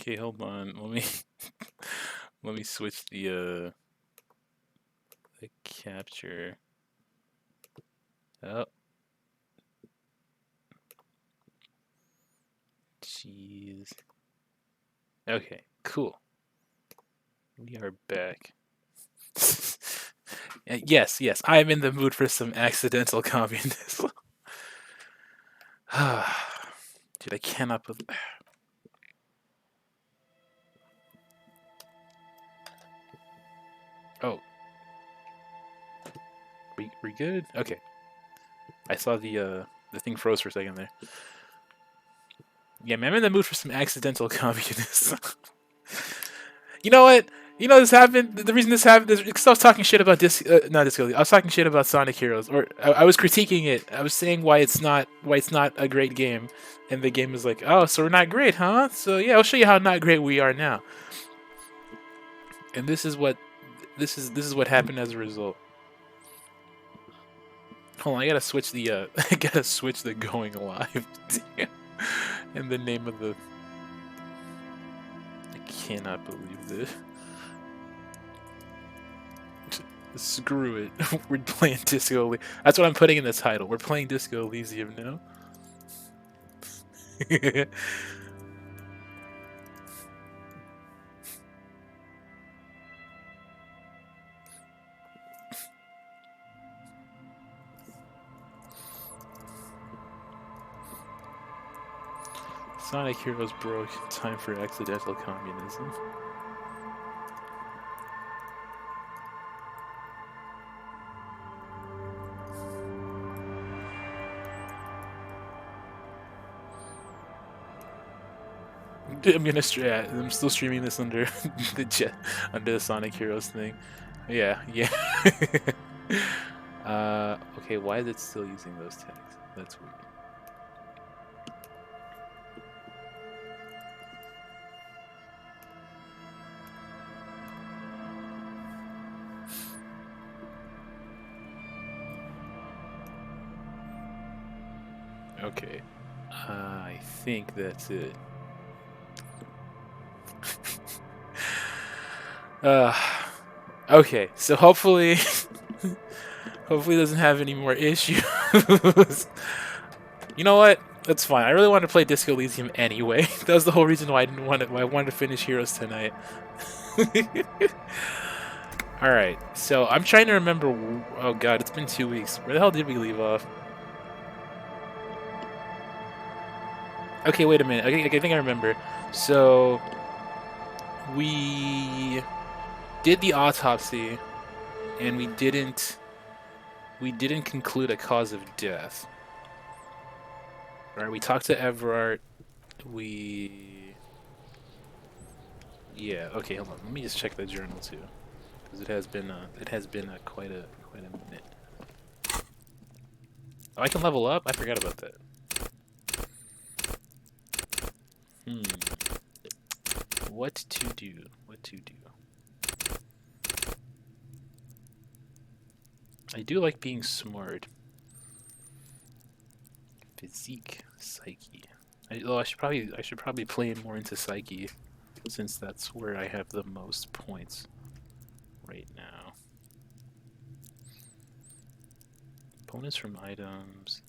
Okay, hold on. Let me let me switch the capture. Oh, jeez. Okay, cool. We are back. Yes, yes, I am in the mood for some accidental communism. Dude, I cannot believe. Oh, we good? Okay. I saw the thing froze for a second there. Yeah, man, I'm in the mood for some accidental communism. You know what? You know this happened. The reason this happened is because I was talking shit about not Disco. I was talking shit about Sonic Heroes, or I was critiquing it. I was saying why it's not a great game, and the game was like, oh, so we're not great, huh? So yeah, I'll show you how not great we are now. And this is what happened as a result. Hold on, I gotta switch the I gotta switch the going live. In the name of the, I cannot believe this. Screw it. We're playing Disco Elysium. That's what I'm putting in the title. We're playing Disco Elysium now. Sonic Heroes broke. Time for accidental communism. I'm still streaming this under under the Sonic Heroes thing. Yeah, yeah. Okay, why is it still using those tags? That's weird. Okay. I think that's it. Okay, so hopefully hopefully it doesn't have any more issues. You know what? That's fine. I really wanted to play Disco Elysium anyway. That was the whole reason why I didn't want it. Why I wanted to finish Heroes tonight. All right. So I'm trying to remember. Oh God, it's been 2 weeks. Where the hell did we leave off? Okay, wait a minute. Okay, I think I remember. So we did the autopsy, and we didn't conclude a cause of death. All right. We talked to Everard. Yeah. Okay. Hold on. Let me just check the journal too, because it has been quite a minute. Oh, I can level up. I forgot about that. Hmm. What to do? What to do? I do like being smart. Physique, psyche. I should probably play more into psyche, since that's where I have the most points right now. Bonus from items.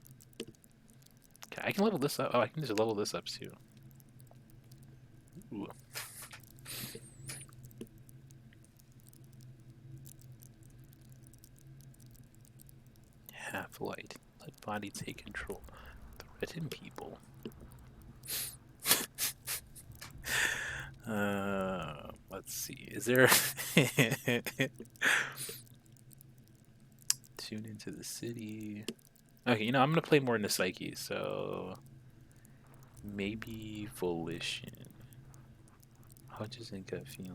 Okay, I can level this up. Oh, I can just level this up too. Ooh. Half-light. Let body take control. Threaten people. Let's see. Is there tune into the city? Okay, you know, I'm gonna play more into psyche, so maybe volition. Hunches and gut feeling.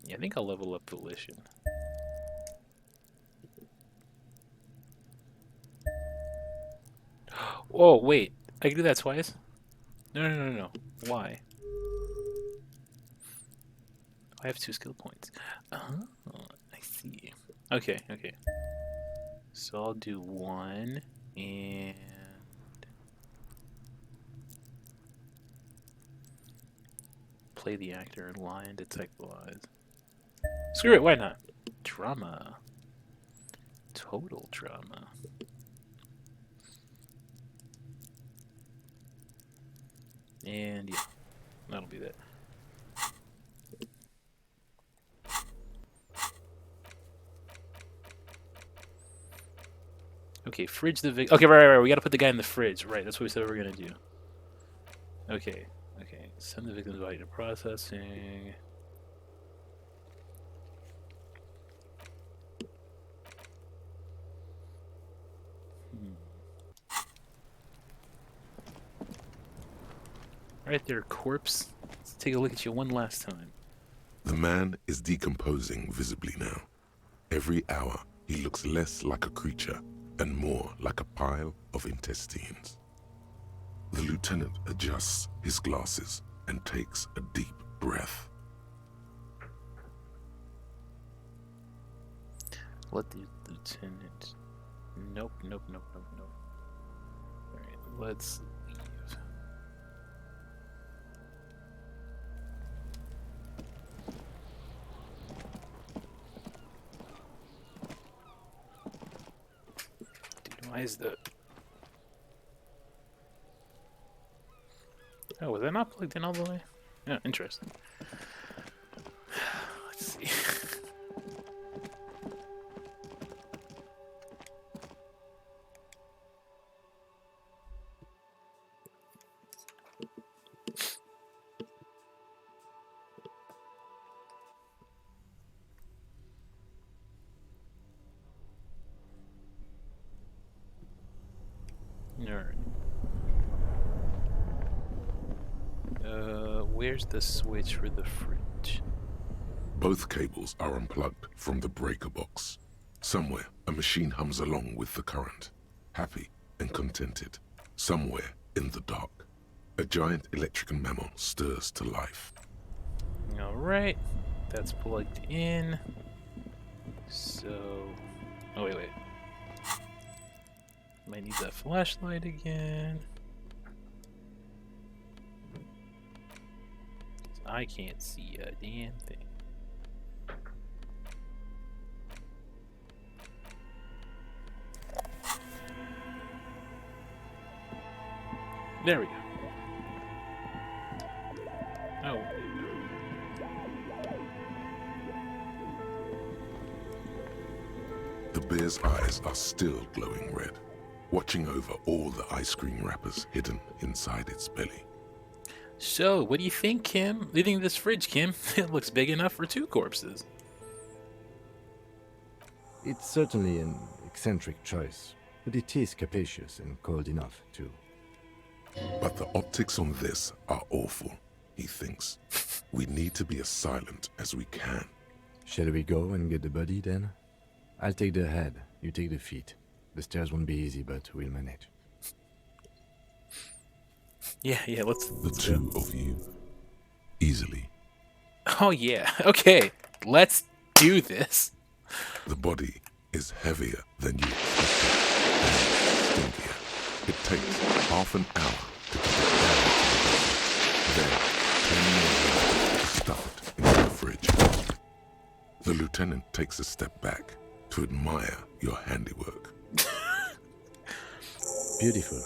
Yeah, I think I'll level up volition. Oh, wait. I can do that twice? No. Why? I have 2 skill points. Oh, I see. Okay. So I'll do 1 and play the actor and lie and detect the lies. Screw it, why not? Drama. Total drama. And yeah, that'll be that. Okay, fridge the victim. Okay, right. We gotta put the guy in the fridge. Right, that's what we said we were gonna do. Okay. Send the victim's body to processing. Right there, corpse. Let's take a look at you one last time. The man is decomposing visibly now. Every hour, he looks less like a creature and more like a pile of intestines. The lieutenant adjusts his glasses and takes a deep breath. Let the lieutenant... Nope. Alright, let's leave. Dude, why is the... Oh, was that not plugged in all the way? Yeah, interesting. Let's see. Alright. Where's the switch for the fridge? Both cables are unplugged from the breaker box. Somewhere, a machine hums along with the current, happy and contented. Somewhere in the dark, a giant electrical mammal stirs to life. Alright, that's plugged in. So... Oh, wait. Might need that flashlight again. I can't see a damn thing. There we go. Oh. The bear's eyes are still glowing red, watching over all the ice cream wrappers hidden inside its belly. So, what do you think, Kim? What do you think of this fridge, Kim? It looks big enough for 2 corpses. It's certainly an eccentric choice, but it is capacious and cold enough, too. But the optics on this are awful, he thinks. We need to be as silent as we can. Shall we go and get the body, then? I'll take the head, you take the feet. The stairs won't be easy, but we'll manage. Yeah, let's The two of you, easily. Oh yeah, okay. Let's do this. The body is heavier than you expected, and stinkier. It takes half an hour to get it down to the bed. Then 10 minutes to stuff it into the fridge. The lieutenant takes a step back to admire your handiwork. Beautiful.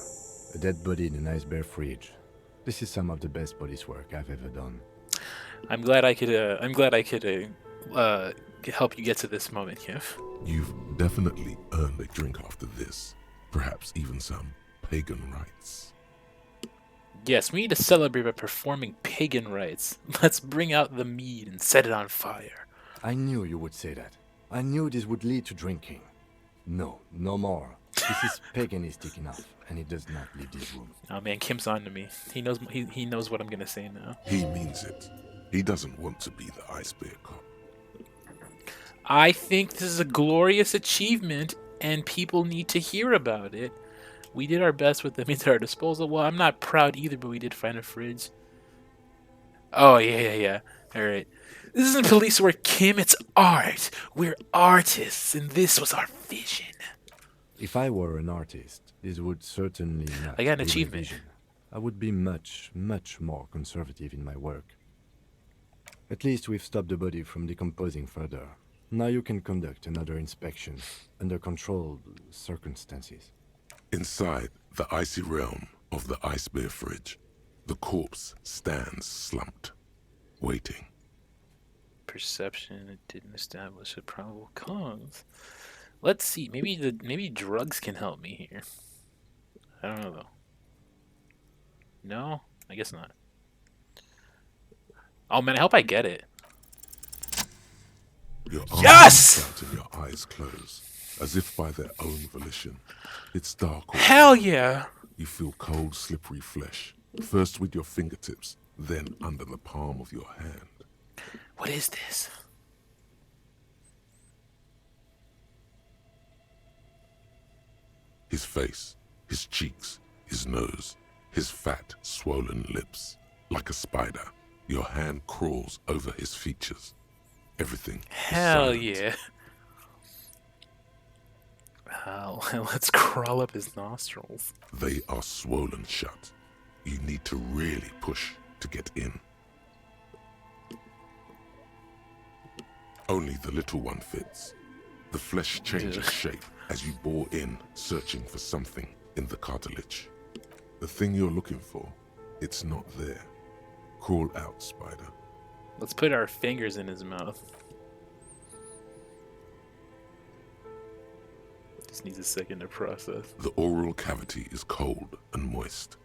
A dead body in a nice bare fridge. This is some of the best body's work I've ever done. I'm glad I could help you get to this moment, Kim. You've definitely earned a drink after this. Perhaps even some pagan rites. Yes, we need to celebrate by performing pagan rites. Let's bring out the mead and set it on fire. I knew you would say that. I knew this would lead to drinking. No more. This is paganistic enough, and it does not leave this room. Oh man, Kim's on to me. He knows what I'm gonna say now. He means it. He doesn't want to be the ice bear cop. I think this is a glorious achievement, and people need to hear about it. We did our best with the means at our disposal. Well, I'm not proud either, but we did find a fridge. Oh, yeah. Alright. This isn't police work, Kim. It's art. We're artists, and this was our vision. If I were an artist, this would certainly not I got an be my achievement. vision. I would be much more conservative in my work. At least we've stopped the body from decomposing further. Now you can conduct another inspection under controlled circumstances. Inside the icy realm of the ice bear fridge, the corpse stands slumped, waiting. Perception, it didn't establish a probable cause. Let's see. Maybe drugs can help me here. I don't know though. No, I guess not. Oh man, I hope I get it. Your arms Yes! reach out and your eyes close, as if by their own volition. It's dark. Hell yeah! You feel cold, slippery flesh, first with your fingertips, then under the palm of your hand. What is this? His face, his cheeks, his nose, his fat, swollen lips. Like a spider, your hand crawls over his features. Everything is Hell silent. yeah! Let's crawl up his nostrils. They are swollen shut. You need to really push to get in. Only the little one fits. The flesh changes Ugh. shape as you bore in, searching for something in the cartilage. The thing you're looking for, it's not there. Crawl out, spider. Let's put our fingers in his mouth. Just needs a second to process. The oral cavity is cold and moist.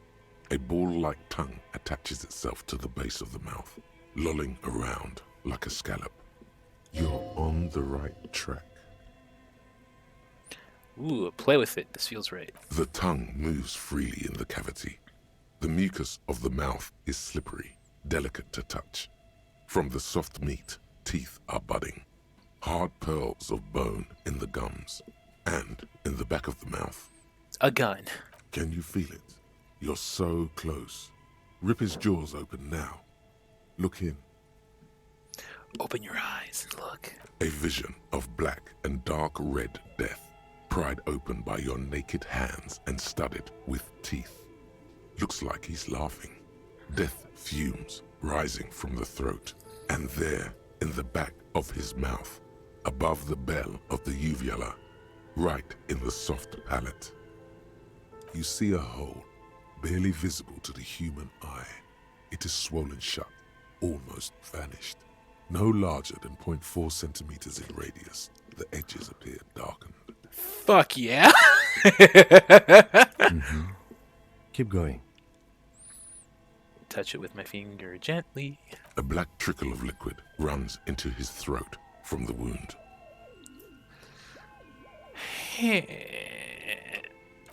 A ball-like tongue attaches itself to the base of the mouth, lolling around like a scallop. You're on the right track. Ooh, play with it. This feels right. The tongue moves freely in the cavity. The mucus of the mouth is slippery, delicate to touch. From the soft meat, teeth are budding. Hard pearls of bone in the gums and in the back of the mouth. A gun. Can you feel it? You're so close. Rip his jaws open now. Look in. Open your eyes and look. A vision of black and dark red death, pried open by your naked hands and studded with teeth. Looks like he's laughing. Death fumes rising from the throat, and there, in the back of his mouth, above the bell of the uvula, right in the soft palate, you see a hole, barely visible to the human eye. It is swollen shut, almost vanished. No larger than 0.4 centimeters in radius, the edges appear darkened. Fuck yeah! Keep going. Touch it with my finger gently. A black trickle of liquid runs into his throat from the wound.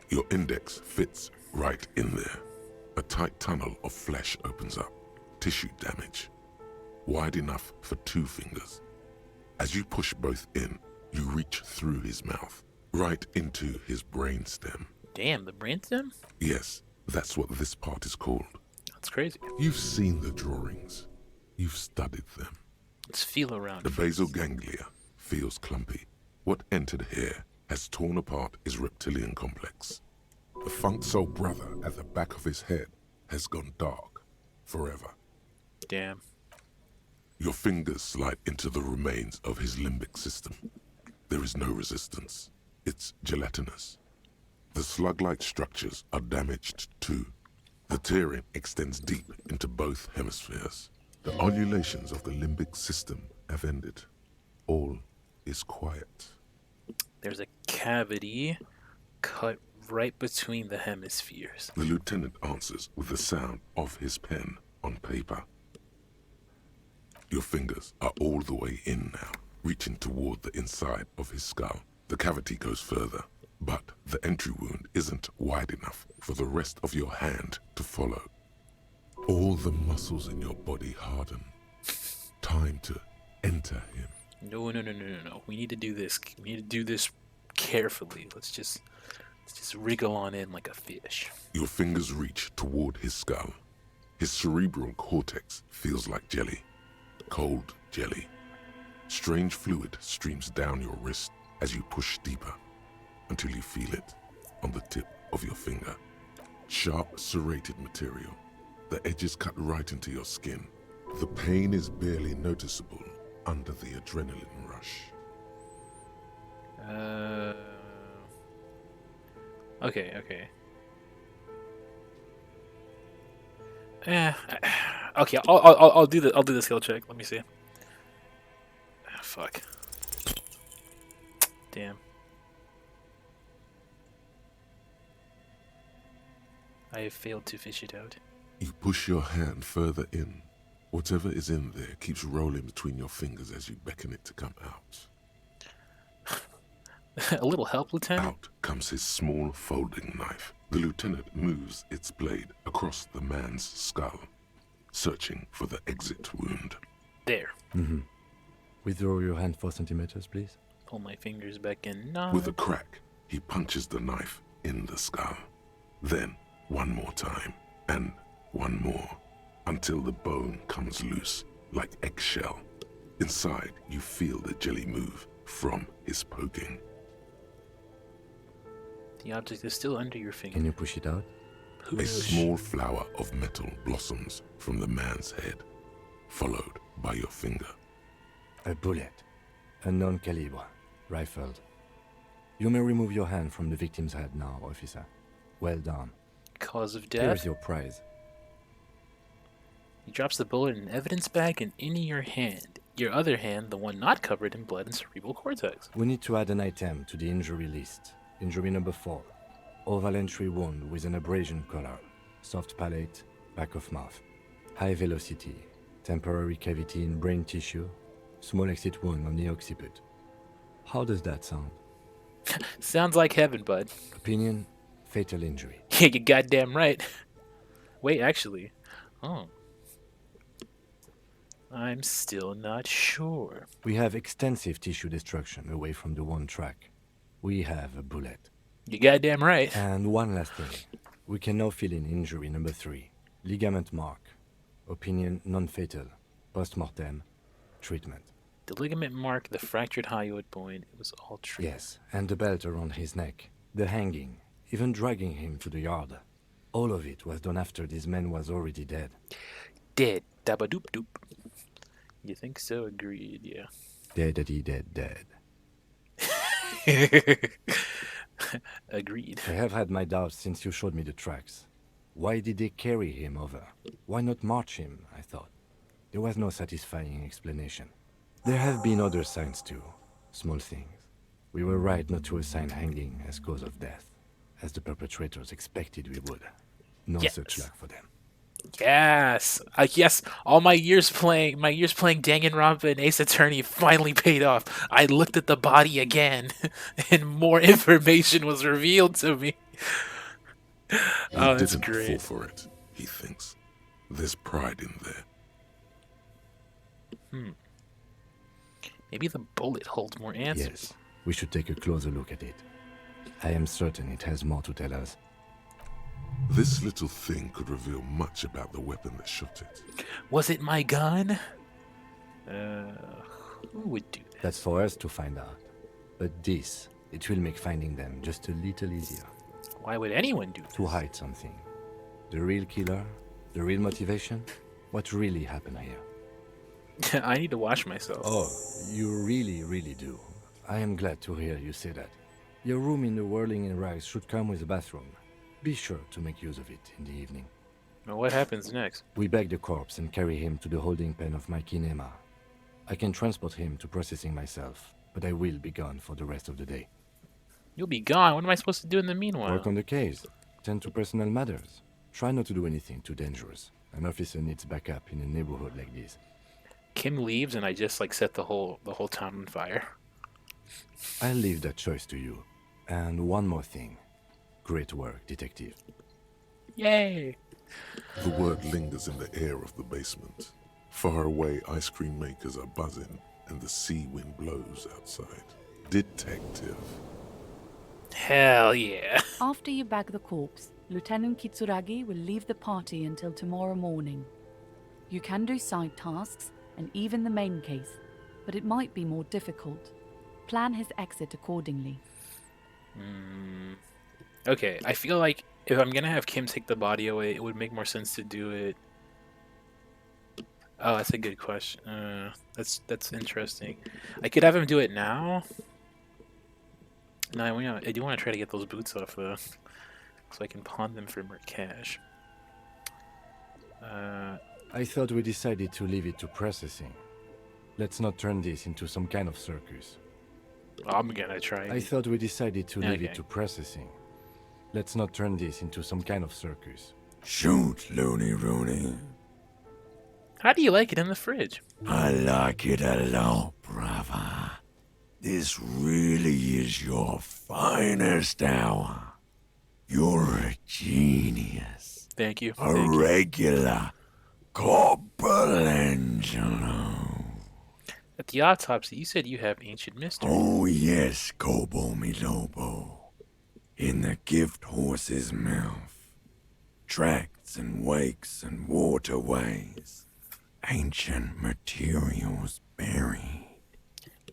Your index fits right in there. A tight tunnel of flesh opens up. Tissue damage. Wide enough for 2 fingers. As you push both in, you reach through his mouth, right into his brainstem. Damn, the brainstem? Yes, that's what this part is called. That's crazy. You've seen the drawings. You've studied them. Let's feel around. The basal ganglia feels clumpy. What entered here has torn apart his reptilian complex. The funk soul brother at the back of his head has gone dark forever. Damn. Your fingers slide into the remains of his limbic system. There is no resistance. It's gelatinous. The slug-like structures are damaged too. The tearing extends deep into both hemispheres. The ululations of the limbic system have ended. All is quiet. There's a cavity cut right between the hemispheres. The lieutenant answers with the sound of his pen on paper. Your fingers are all the way in now, reaching toward the inside of his skull. The cavity goes further, but the entry wound isn't wide enough for the rest of your hand to follow. All the muscles in your body harden. Time to enter him. No. We need to do this. We need to do this carefully. Let's just wriggle on in like a fish. Your fingers reach toward his skull. His cerebral cortex feels like jelly. Cold jelly. Strange fluid streams down your wrist as you push deeper until you feel it on the tip of your finger. Sharp, serrated material. The edges cut right into your skin. The pain is barely noticeable under the adrenaline rush. Okay, okay. Eh, okay. I'll do the skill check. Let me see. Ah, fuck. Damn. I have failed to fish it out. You push your hand further in. Whatever is in there keeps rolling between your fingers as you beckon it to come out. A little help, Lieutenant? Out comes his small folding knife. The lieutenant moves its blade across the man's skull, searching for the exit wound. There. Mm-hmm. Withdraw your hand 4 centimeters, please. Pull my fingers back in. No. With a crack, he punches the knife in the skull. Then, one more time, and one more, until the bone comes loose, like eggshell. Inside, you feel the jelly move from his poking. The object is still under your finger. Can you push it out? A small flower of metal blossoms from the man's head, followed by your finger. A bullet. Unknown caliber. Rifled. You may remove your hand from the victim's head now, officer. Well done. Cause of Here's death? your prize. He drops the bullet in an evidence bag and into your hand. Your other hand, the one not covered in blood and cerebral cortex. We need to add an item to the injury list. Injury number 4. Oval entry wound with an abrasion color. Soft palate, back of mouth. High velocity. Temporary cavity in brain tissue. Small exit wound on the occiput. How does that sound? Sounds like heaven, bud. Opinion, fatal injury. Yeah, you goddamn right. Wait, actually. Oh. I'm still not sure. We have extensive tissue destruction away from the wound track. We have a bullet. You goddamn right. And one last thing. We can now fill in injury number 3. Ligament mark. Opinion non-fatal. Post-mortem. Treatment. The ligament mark, the fractured hyoid bone, it was all true. Yes, and the belt around his neck. The hanging. Even dragging him to the yard. All of it was done after this man was already dead. Dead. Dabba-doop doop. You think so? Agreed, yeah. Dead, dead. Agreed. I have had my doubts since you showed me the tracks. Why did they carry him over? Why not march him, I thought. There was no satisfying explanation. There have been other signs too. Small things. We were right not to assign hanging as cause of death, as the perpetrators expected we would. No Yes. such luck for them. Yes. Yes, all my years playing Danganronpa and Ace Attorney finally paid off. I looked at the body again, and more information was revealed to me. Oh, that's Didn't fall great. for it, he thinks. There's pride in there. Maybe the bullet holds more answers. Yes, we should take a closer look at it. I am certain it has more to tell us. This little thing could reveal much about the weapon that shot it. Was it my gun? Who would do that? That's for us to find out. But this, it will make finding them just a little easier. Why would anyone do To hide something. The real killer, the real motivation, what really happened here. this? I need to wash myself. Oh, you really do. I am glad to hear you say that. Your room in the Whirling in Rags should come with a bathroom. Be sure to make use of it in the evening. Now what happens next? We bag the corpse and carry him to the holding pen of my kinema. I can transport him to processing myself, but I will be gone for the rest of the day. You'll be gone. What am I supposed to do in the meanwhile? Work on the case. Tend to personal matters. Try not to do anything too dangerous. An officer needs backup in a neighborhood like this. Kim leaves and I just like set the whole town on fire. I'll leave that choice to you. And one more thing. Great work, detective. Yay! The word lingers in the air of the basement. Far away, ice cream makers are buzzing, and the sea wind blows outside. Detective. Hell yeah. After you bag the corpse, Lieutenant Kitsuragi will leave the party until tomorrow morning. You can do side tasks and even the main case, but it might be more difficult. Plan his exit accordingly. Okay, I feel like if I'm gonna have Kim take the body away, it would make more sense to do it Oh, that's a good question. That's interesting. I could have him do it now. No, I do want to try to get those boots off though, so I can pawn them for more cash. I thought we decided to leave it to processing. Let's not turn this into some kind of circus. I'm gonna try. I thought we decided to leave Okay. it to processing. Let's not turn this into some kind of circus. Shoot, Looney Rooney. How do you like it in the fridge? I like it a lot, brother. This really is your finest hour. You're a genius. Thank you. A Thank you. regular Corporangelo. At the autopsy, you said you have ancient mystery. Oh yes, Kobo mi Lobo. In the gift horse's mouth. Tracts and wakes and waterways. Ancient materials buried.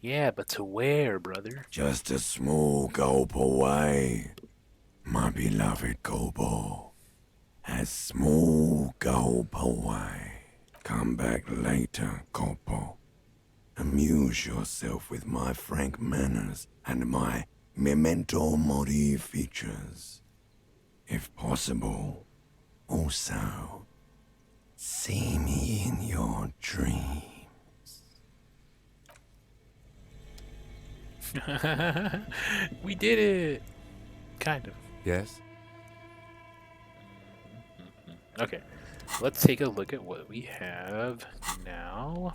Yeah, but to where, brother? Just a small gulp away. My beloved Kobo. A small gulp away. Come back later, Kobo. Amuse yourself with my frank manners and my memento mori features. If possible, also, see me in your dreams. We did it. Kind of. Yes? Okay. Let's take a look at what we have now.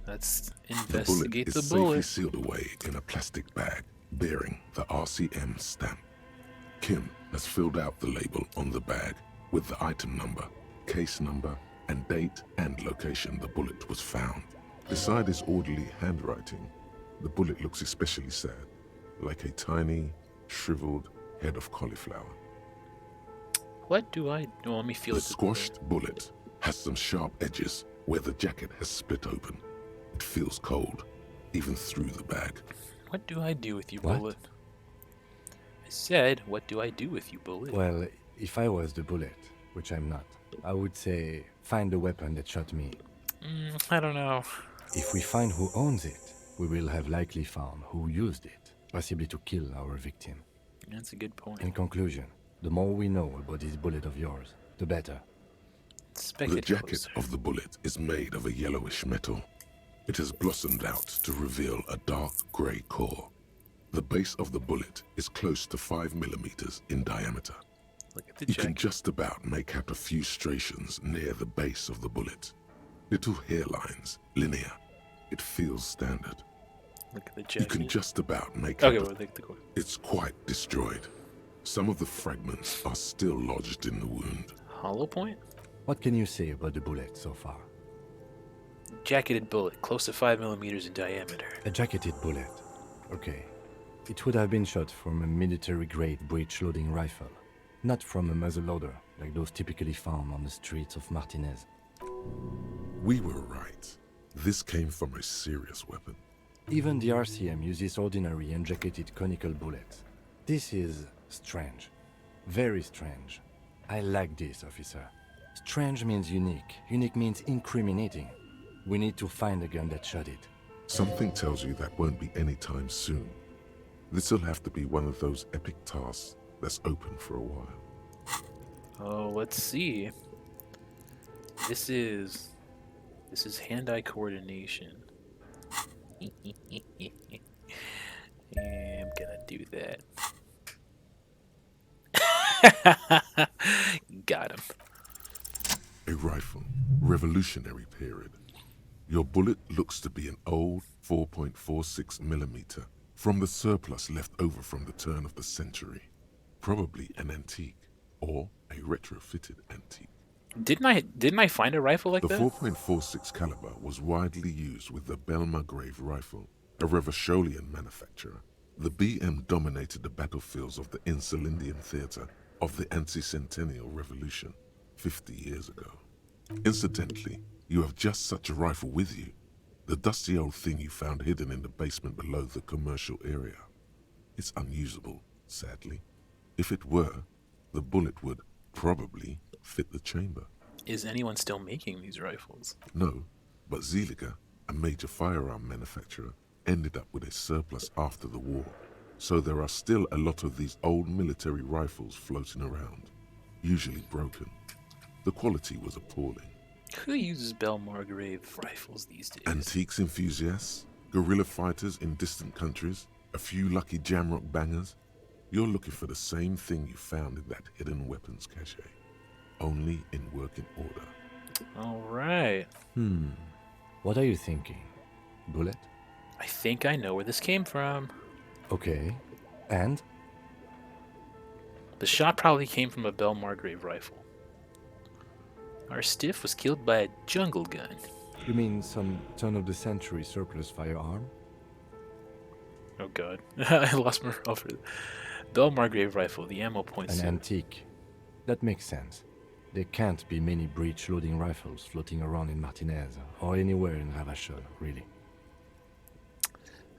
Let's The bullet investigate is the safely bullet. sealed away in a plastic bag bearing the RCM stamp. Kim has filled out the label on the bag with the item number, case number, and date and location the bullet was found. Beside his orderly handwriting, the bullet looks especially sad, like a tiny, shriveled head of cauliflower. What do I do? Let me feel The it. squashed bullet has some sharp edges where the jacket has split open. It feels cold, even through the bag. What do I do with you, What? bullet? I said, what do I do with you, bullet? Well, if I was the bullet, which I'm not, I would say find the weapon that shot me. I don't know. If we find who owns it, we will have likely found who used it, possibly to kill our victim. That's a good point. In conclusion, the more we know about this bullet of yours, the better. Inspect The it jacket closer. of the bullet is made of a yellowish metal. It has blossomed out to reveal a dark grey core. The base of the bullet is close to 5 millimeters in diameter. Look at the You can jacket. just about make out a few striations near the base of the bullet. Little hairlines, linear. It feels standard. Look at the You can jacket. just about make Okay, out well, take the core. it's quite destroyed. Some of the fragments are still lodged in the wound. Hollow point? What can you say about the bullet so far? Jacketed bullet, close to 5 millimeters in diameter. A jacketed bullet. Okay. It would have been shot from a military-grade breech-loading rifle, not from a muzzleloader like those typically found on the streets of Martinez. We were right. This came from a serious weapon. Even the RCM uses ordinary unjacketed conical bullets. This is strange. Very strange. I like this, officer. Strange means unique. Unique means incriminating. We need to find the gun that shot it. Something tells you that won't be anytime soon. This'll have to be one of those epic tasks that's open for a while. Oh, let's see. This is hand-eye coordination. I'm gonna do that. Got him. A rifle, revolutionary period. Your bullet looks to be an old 4.46 millimeter from the surplus left over from the turn of the century. Probably an antique or a retrofitted antique. Didn't I find a rifle like The that? 4.46 caliber was widely used with the Belmargrave rifle, a Revacholian manufacturer. The BM dominated the battlefields of the Insulindian theater of the anti-centennial revolution 50 years ago. Incidentally, you have just such a rifle with you, the dusty old thing you found hidden in the basement below the commercial area. It's unusable, sadly. If it were, the bullet would probably fit the chamber. Is anyone still making these rifles? No, but Zeliger, a major firearm manufacturer, ended up with a surplus after the war. So there are still a lot of these old military rifles floating around, usually broken. The quality was appalling. Who uses Bell Margrave rifles these days? Antiques enthusiasts, guerrilla fighters in distant countries, a few lucky jamrock bangers. You're looking for the same thing you found in that hidden weapons cache, only in working order. All right. What are you thinking? Bullet? I think I know where this came from. Okay. And? The shot probably came from a Bell Margrave rifle. Our stiff was killed by a jungle gun. You mean some turn-of-the-century surplus firearm? Oh god. I lost my over. Bell Margrave rifle, the ammo points. An antique. That makes sense. There can't be many breech-loading rifles floating around in Martinez, or anywhere in Ravachol, really.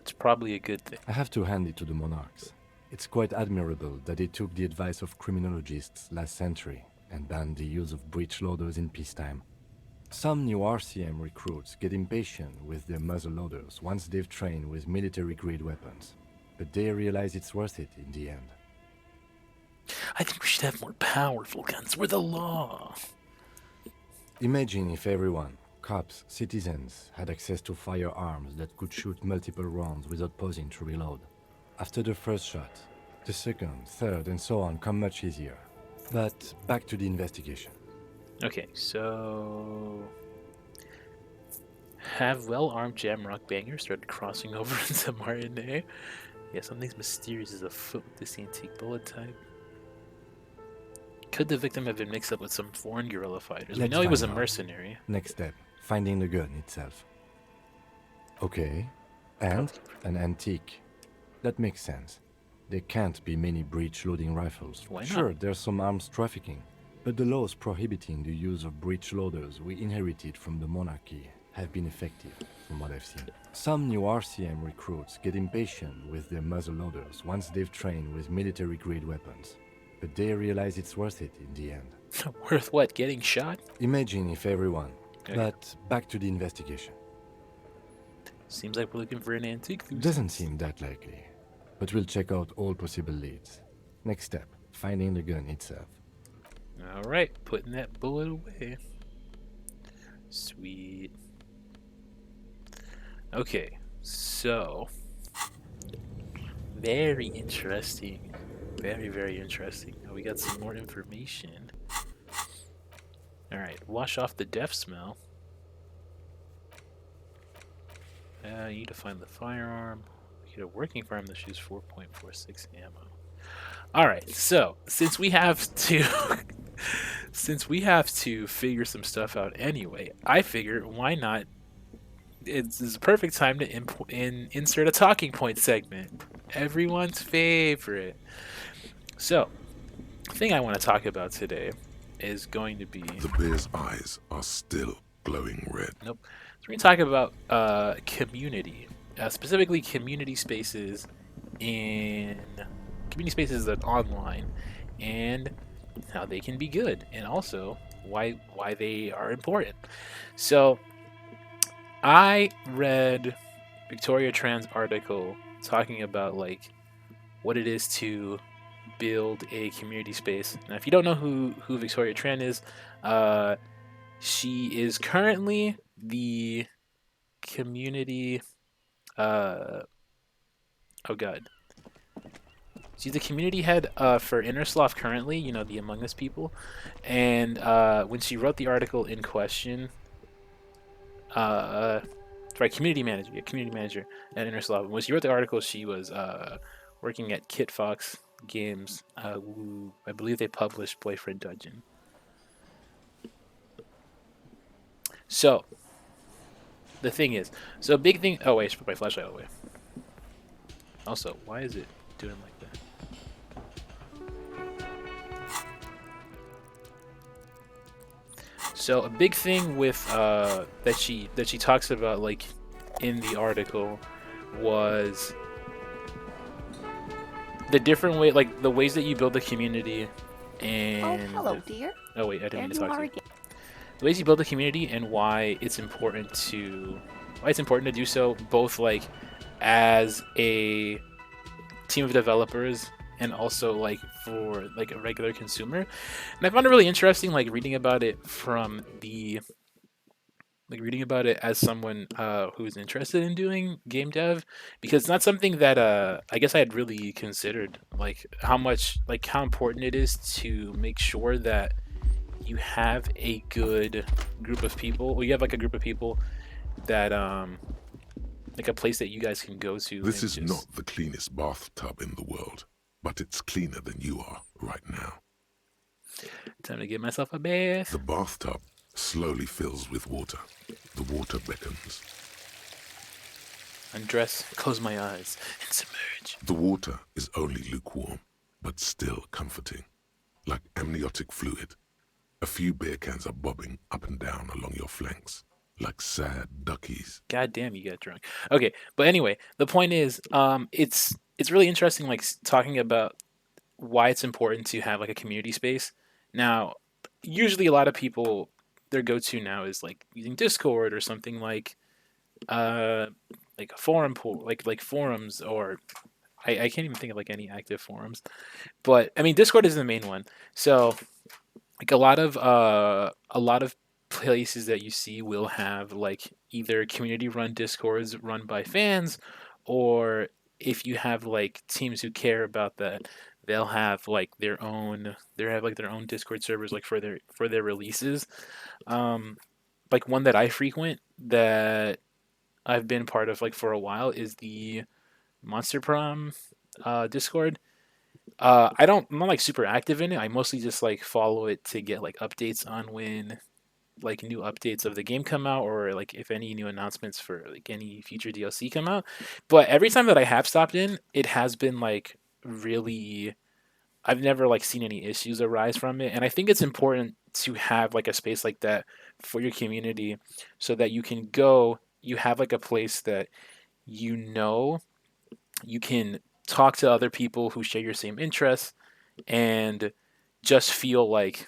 It's probably a good thing. I have to hand it to the monarchs. It's quite admirable that they took the advice of criminologists last century and banned the use of breech loaders in peacetime. Some new RCM recruits get impatient with their muzzle loaders once they've trained with military-grade weapons, but they realize it's worth it in the end. I think we should have more powerful guns. We're the law. Imagine if everyone, cops, citizens, had access to firearms that could shoot multiple rounds without pausing to reload. After the first shot, the second, third, and so on come much easier. But back to the investigation. Okay, so have well-armed jamrock bangers started crossing over into Martinet? Yeah, something's mysterious is afoot with this antique bullet type. Could the victim have been mixed up with some foreign guerrilla fighters? We Let's know he was a find out. mercenary. Next step, finding the gun itself. Okay, and an antique. That makes sense. There can't be many breech-loading rifles. Why not? Sure, there's some arms trafficking, but the laws prohibiting the use of breech loaders we inherited from the monarchy have been effective, from what I've seen. Some new RCM recruits get impatient with their muzzle loaders once they've trained with military-grade weapons, but they realize it's worth it in the end. Worth what? Getting shot? Imagine if everyone... Okay. But back to the investigation. Seems like we're looking for an antique. Doesn't seem that likely, but we'll check out all possible leads. Next step, finding the gun itself. All right, putting that bullet away. Sweet. Okay, so very interesting. Very, very interesting. Now we got some more information. All right, wash off the death smell. You need to find the firearm. Get a working firearm that shoots 4.46 ammo. All right, so since we have to, since we have to figure some stuff out anyway, I figure why not? It's a perfect time to insert a talking point segment. Everyone's favorite. So, the thing I want to talk about today is going to be. The bear's eyes are still glowing red. Nope. So we're going to talk about community, specifically community spaces that online, and how they can be good, and also why they are important. So I read Victoria Tran's article talking about like what it is to build a community space. Now, if you don't know who Victoria Tran is, she is currently the community. Oh god. She's the community head for Innersloth currently, you know, the Among Us people. And when she wrote the article in question, sorry, community manager at Innersloth. When she wrote the article, she was working at Kit Fox Games, who I believe they published Boyfriend Dungeon. So, the thing is, so big thing. Oh wait, I should put my flashlight away. Also, why is it doing like that? So a big thing with that she talks about like in the article was the different way, like the ways that you build a community Oh, hello, And dear. oh wait, I didn't There mean to you talk to are you. again. The ways you build a community and why it's important to do so both like as a team of developers and also like for like a regular consumer. And I found it really interesting like reading about it from the like reading about it as someone who's interested in doing game dev because it's not something that I guess I had really considered like how important it is to make sure that you have a good group of people. Well, you have like a group of people that like a place that you guys can go to This and is not just the cleanest bathtub in the world, but it's cleaner than you are right now. time to give myself a bath. The bathtub slowly fills with water. The water beckons. Undress, close my eyes, and submerge. The water is only lukewarm, but still comforting. Like amniotic fluid, a few beer cans are bobbing up and down along your flanks, like sad duckies. God damn, you got drunk. Okay, but anyway, the point is, it's really interesting, like talking about why it's important to have like a community space. Now, usually a lot of people their go-to now is like using Discord or something uh like a forum pool, like forums or I can't even think of like any active forums. But I mean Discord is the main one. So like a lot of places that you see will have like either community run discords run by fans or if you have like teams who care about that they'll have like their own discord servers like for their releases like one that I frequent that I've been part of like for a while is the monster prom discord. I'm not like super active in it. I mostly just like follow it to get like updates on when like new updates of the game come out or like if any new announcements for like any future DLC come out. But every time that I have stopped in, it has been like really I've never like seen any issues arise from it. And I think it's important to have like a space like that for your community so that you can go, you have like a place that you know you can talk to other people who share your same interests and just feel like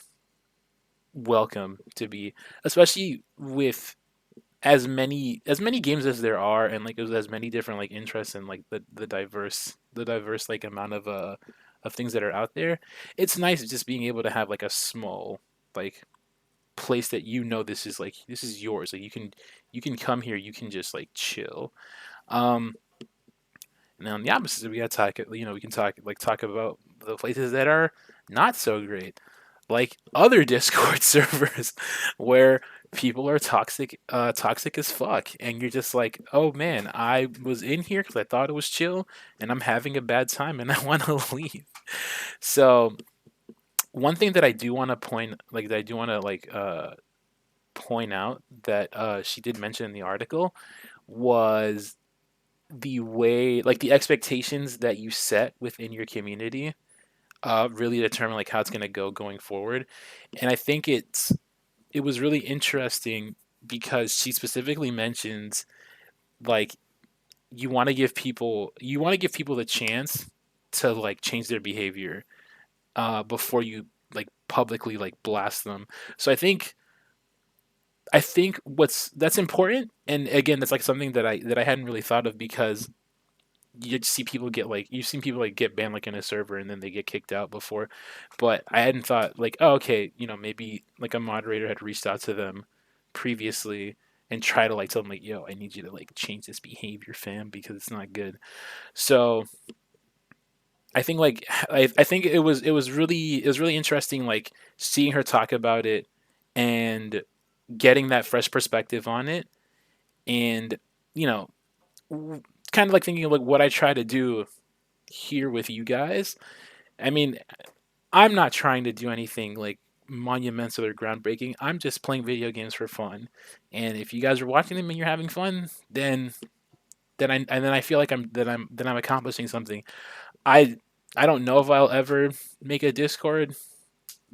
welcome to be, especially with as many games as there are and like as many different like interests and like the diverse like amount of things that are out there. It's nice just being able to have like a small like place that you know this is yours, like you can come here, you can just like chill. um and on the opposite, we gotta talk. We can talk about the places that are not so great, like other Discord servers, where people are toxic as fuck, and you're just like, oh man, I was in here because I thought it was chill, and I'm having a bad time, and I want to leave. So one thing that I do want to point out that she did mention in the article was the way like the expectations that you set within your community really determine like how it's going to go going forward. And I think it was really interesting because she specifically mentions like you want to give people the chance to like change their behavior before you like publicly like blast them. So I think what's that's important, and again that's like something that I hadn't really thought of because you see people get like you've seen people like get banned like in a server and then they get kicked out before, but I hadn't thought like, oh okay, maybe like a moderator had reached out to them previously and try to like tell them like, yo, I need you to like change this behavior, fam, because it's not good. So I think like I think it was really interesting like seeing her talk about it and getting that fresh perspective on it, and you know kind of like thinking of like what I try to do here with you guys. I mean, I'm not trying to do anything like monumental or groundbreaking. I'm just playing video games for fun. And if you guys are watching them and you're having fun, then I feel like I'm accomplishing something. I I don't know if I'll ever make a Discord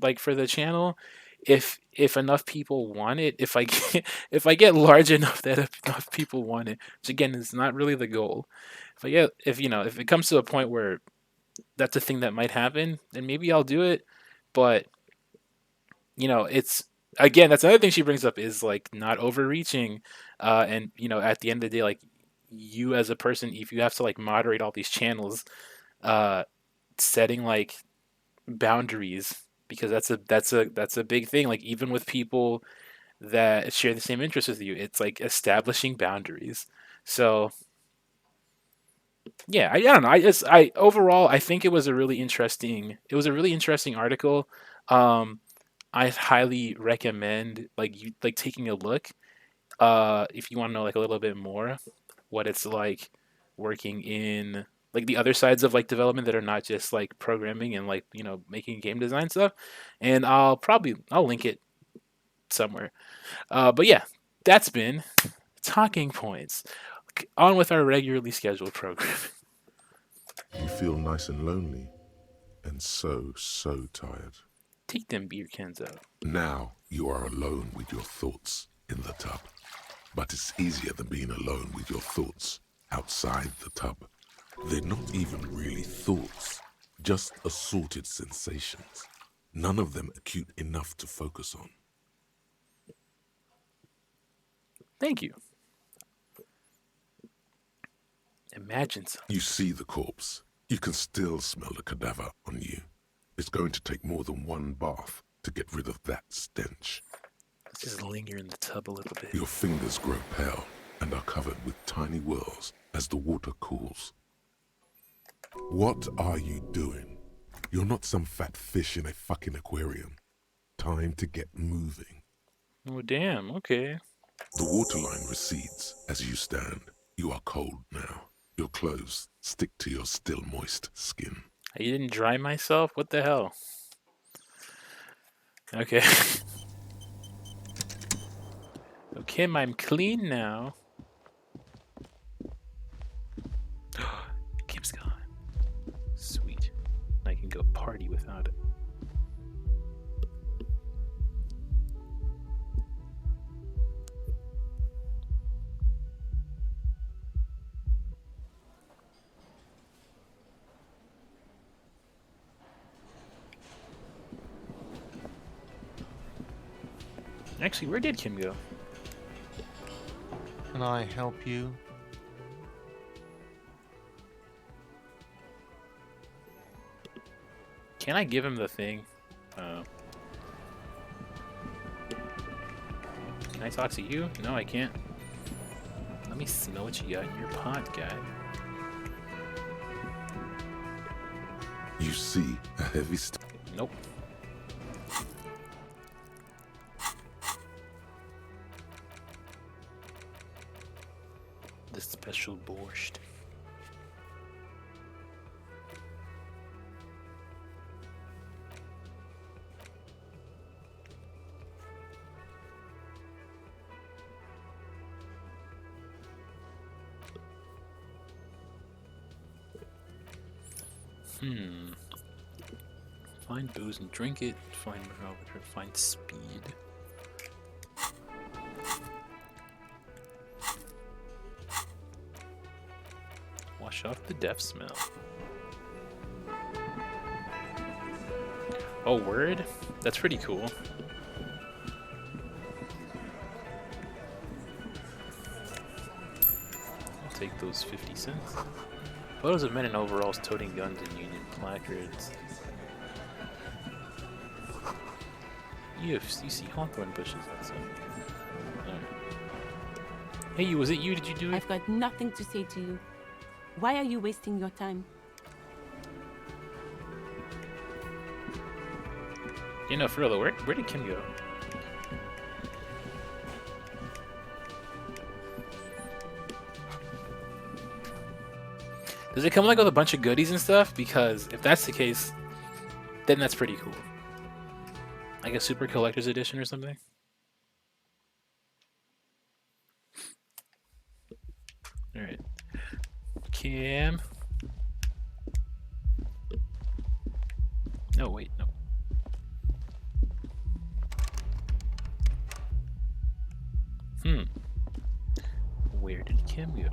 like for the channel. If enough people want it, if I get, if I get large enough that enough people want it, which again is not really the goal. If it comes to a point where that's a thing that might happen, then maybe I'll do it. But you know, it's again, that's another thing she brings up is like not overreaching, and you know, at the end of the day, like you as a person, if you have to like moderate all these channels, uh, setting like boundaries because that's a big thing. Like even with people that share the same interests with you, it's like establishing boundaries. So yeah, I don't know. I overall I think it was a really interesting article. Um, I highly recommend like you like taking a look if you want to know like a little bit more what it's like working in like the other sides of like development that are not just like programming and like you know making game design stuff. And I'll link it somewhere. But yeah, that's been talking points. On with our regularly scheduled program. You feel nice and lonely and so tired. Take them beer cans out. Now you are alone with your thoughts in the tub. But it's easier than being alone with your thoughts outside the tub. They're not even really thoughts, just assorted sensations. None of them acute enough to focus on. Thank you. Imagine some. You see the corpse. You can still smell the cadaver on you. It's going to take more than one bath to get rid of that stench. Let's just linger in the tub a little bit. Your fingers grow pale and are covered with tiny whirls as the water cools. What are you doing? You're not some fat fish in a fucking aquarium. Time to get moving. Oh, damn. Okay. The waterline recedes as you stand. You are cold now. Your clothes stick to your still moist skin. I didn't dry myself? What the hell? Okay. So, Kim, I'm clean now. Kim's gone. Sweet. I can go party without it. Actually, where did Kim go? Can I help you? Can I give him the thing? Can I talk to you? No, I can't. Let me smell what you got in your pot, guy. You see a heavy Nope. The special borscht. Find booze and drink it. Find barometer. Find speed. Wash off the death smell. Oh, word? That's pretty cool. I'll take those 50 cents. Photos of men in overalls toting guns and Union placards. You see hawthorn bushes outside. Hey, was it you? Did you do it? I've got nothing to say to you. Why are you wasting your time? You know, for real though, where did Kim go? Does it come like with a bunch of goodies and stuff? Because if that's the case, then that's pretty cool. Like a super collector's edition or something? Alright. Kim. No, wait, no. Where did Kim go?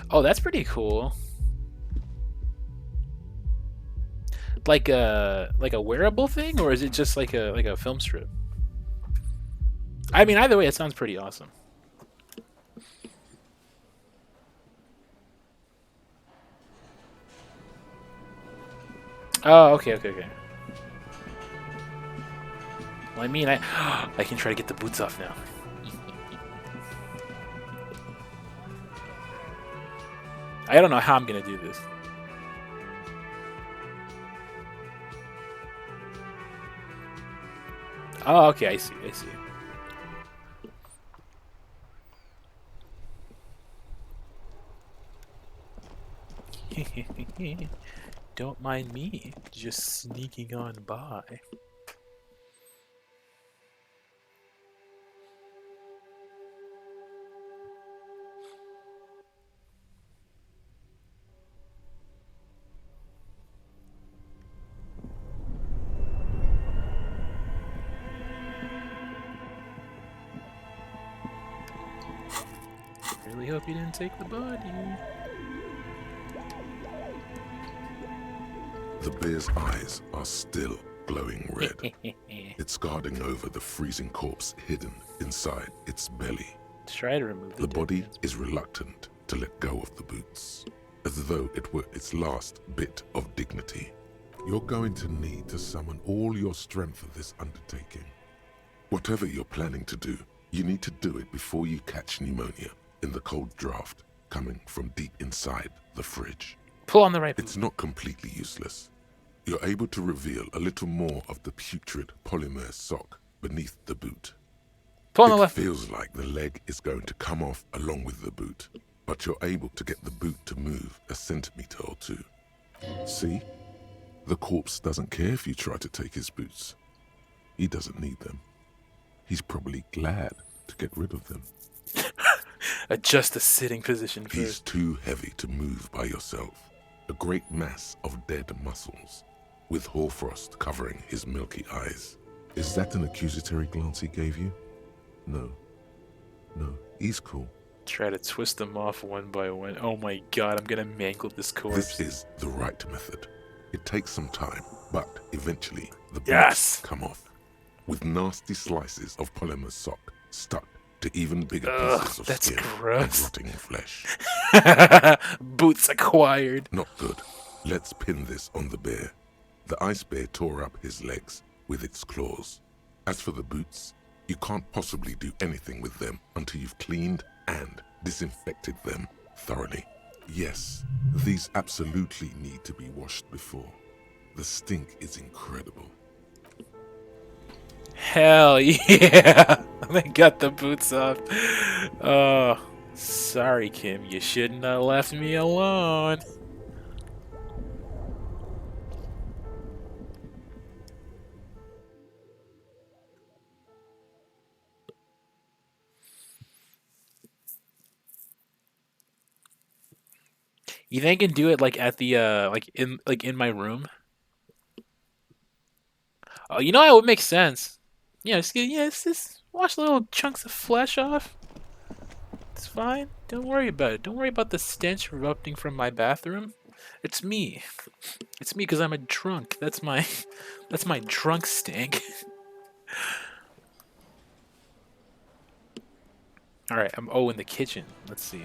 Oh, that's pretty cool. Like a wearable thing, or is it just like a film strip? I mean, either way, it sounds pretty awesome. Oh, okay. Well, I mean, I can try to get the boots off now. I don't know how I'm gonna do this. Oh, okay, I see. Don't mind me, just sneaking on by. Really hope you didn't take the body. The bear's eyes are still glowing red. It's guarding over the freezing corpse hidden inside its belly. Try to remove The body is reluctant to let go of the boots, as though it were its last bit of dignity. You're going to need to summon all your strength for this undertaking. Whatever you're planning to do, you need to do it before you catch pneumonia in the cold draft coming from deep inside the fridge. Pull on the right boot. It's not completely useless. You're able to reveal a little more of the putrid polymer sock beneath the boot. Pull on the It left. feels like the leg is going to come off along with the boot, but you're able to get the boot to move a centimeter or two. See? The corpse doesn't care if you try to take his boots. He doesn't need them. He's probably glad to get rid of them. Adjust the sitting position He's first. too heavy to move by yourself. A great mass of dead muscles, with hoarfrost covering his milky eyes. Is that an accusatory glance he gave you? No, he's cool. Try to twist them off one by one. Oh my god, I'm gonna mangle this corpse. This is the right method. It takes some time, but eventually the boots Yes! come off, with nasty slices of polymer sock stuck to even bigger Ugh, pieces of that's skin gross. and rotting flesh. Boots acquired. Not good. Let's pin this on the bear. The ice bear tore up his legs with its claws. As for the boots, you can't possibly do anything with them until you've cleaned and disinfected them thoroughly. Yes, these absolutely need to be washed before. The stink is incredible. Hell yeah! They got the boots off. Oh, sorry, Kim. You shouldn't have left me alone. You think I can do it like at the like in my room? Oh, you know, it would make sense. Yeah, just wash little chunks of flesh off. It's fine. Don't worry about it. Don't worry about the stench erupting from my bathroom. It's me. It's me because I'm a drunk. That's my drunk stink. All right, I'm in the kitchen. Let's see.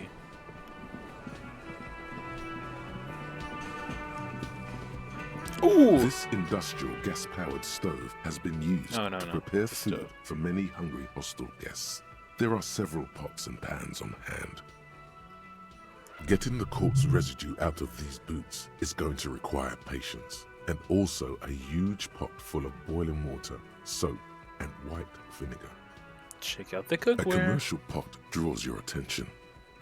Ooh. This industrial gas-powered stove has been used No, to no. prepare It's a food stove. for many hungry hostile guests. There are several pots and pans on hand. Getting the corpse residue out of these boots is going to require patience, and also a huge pot full of boiling water, soap, and white vinegar. Check out the A cookware. commercial pot draws your attention.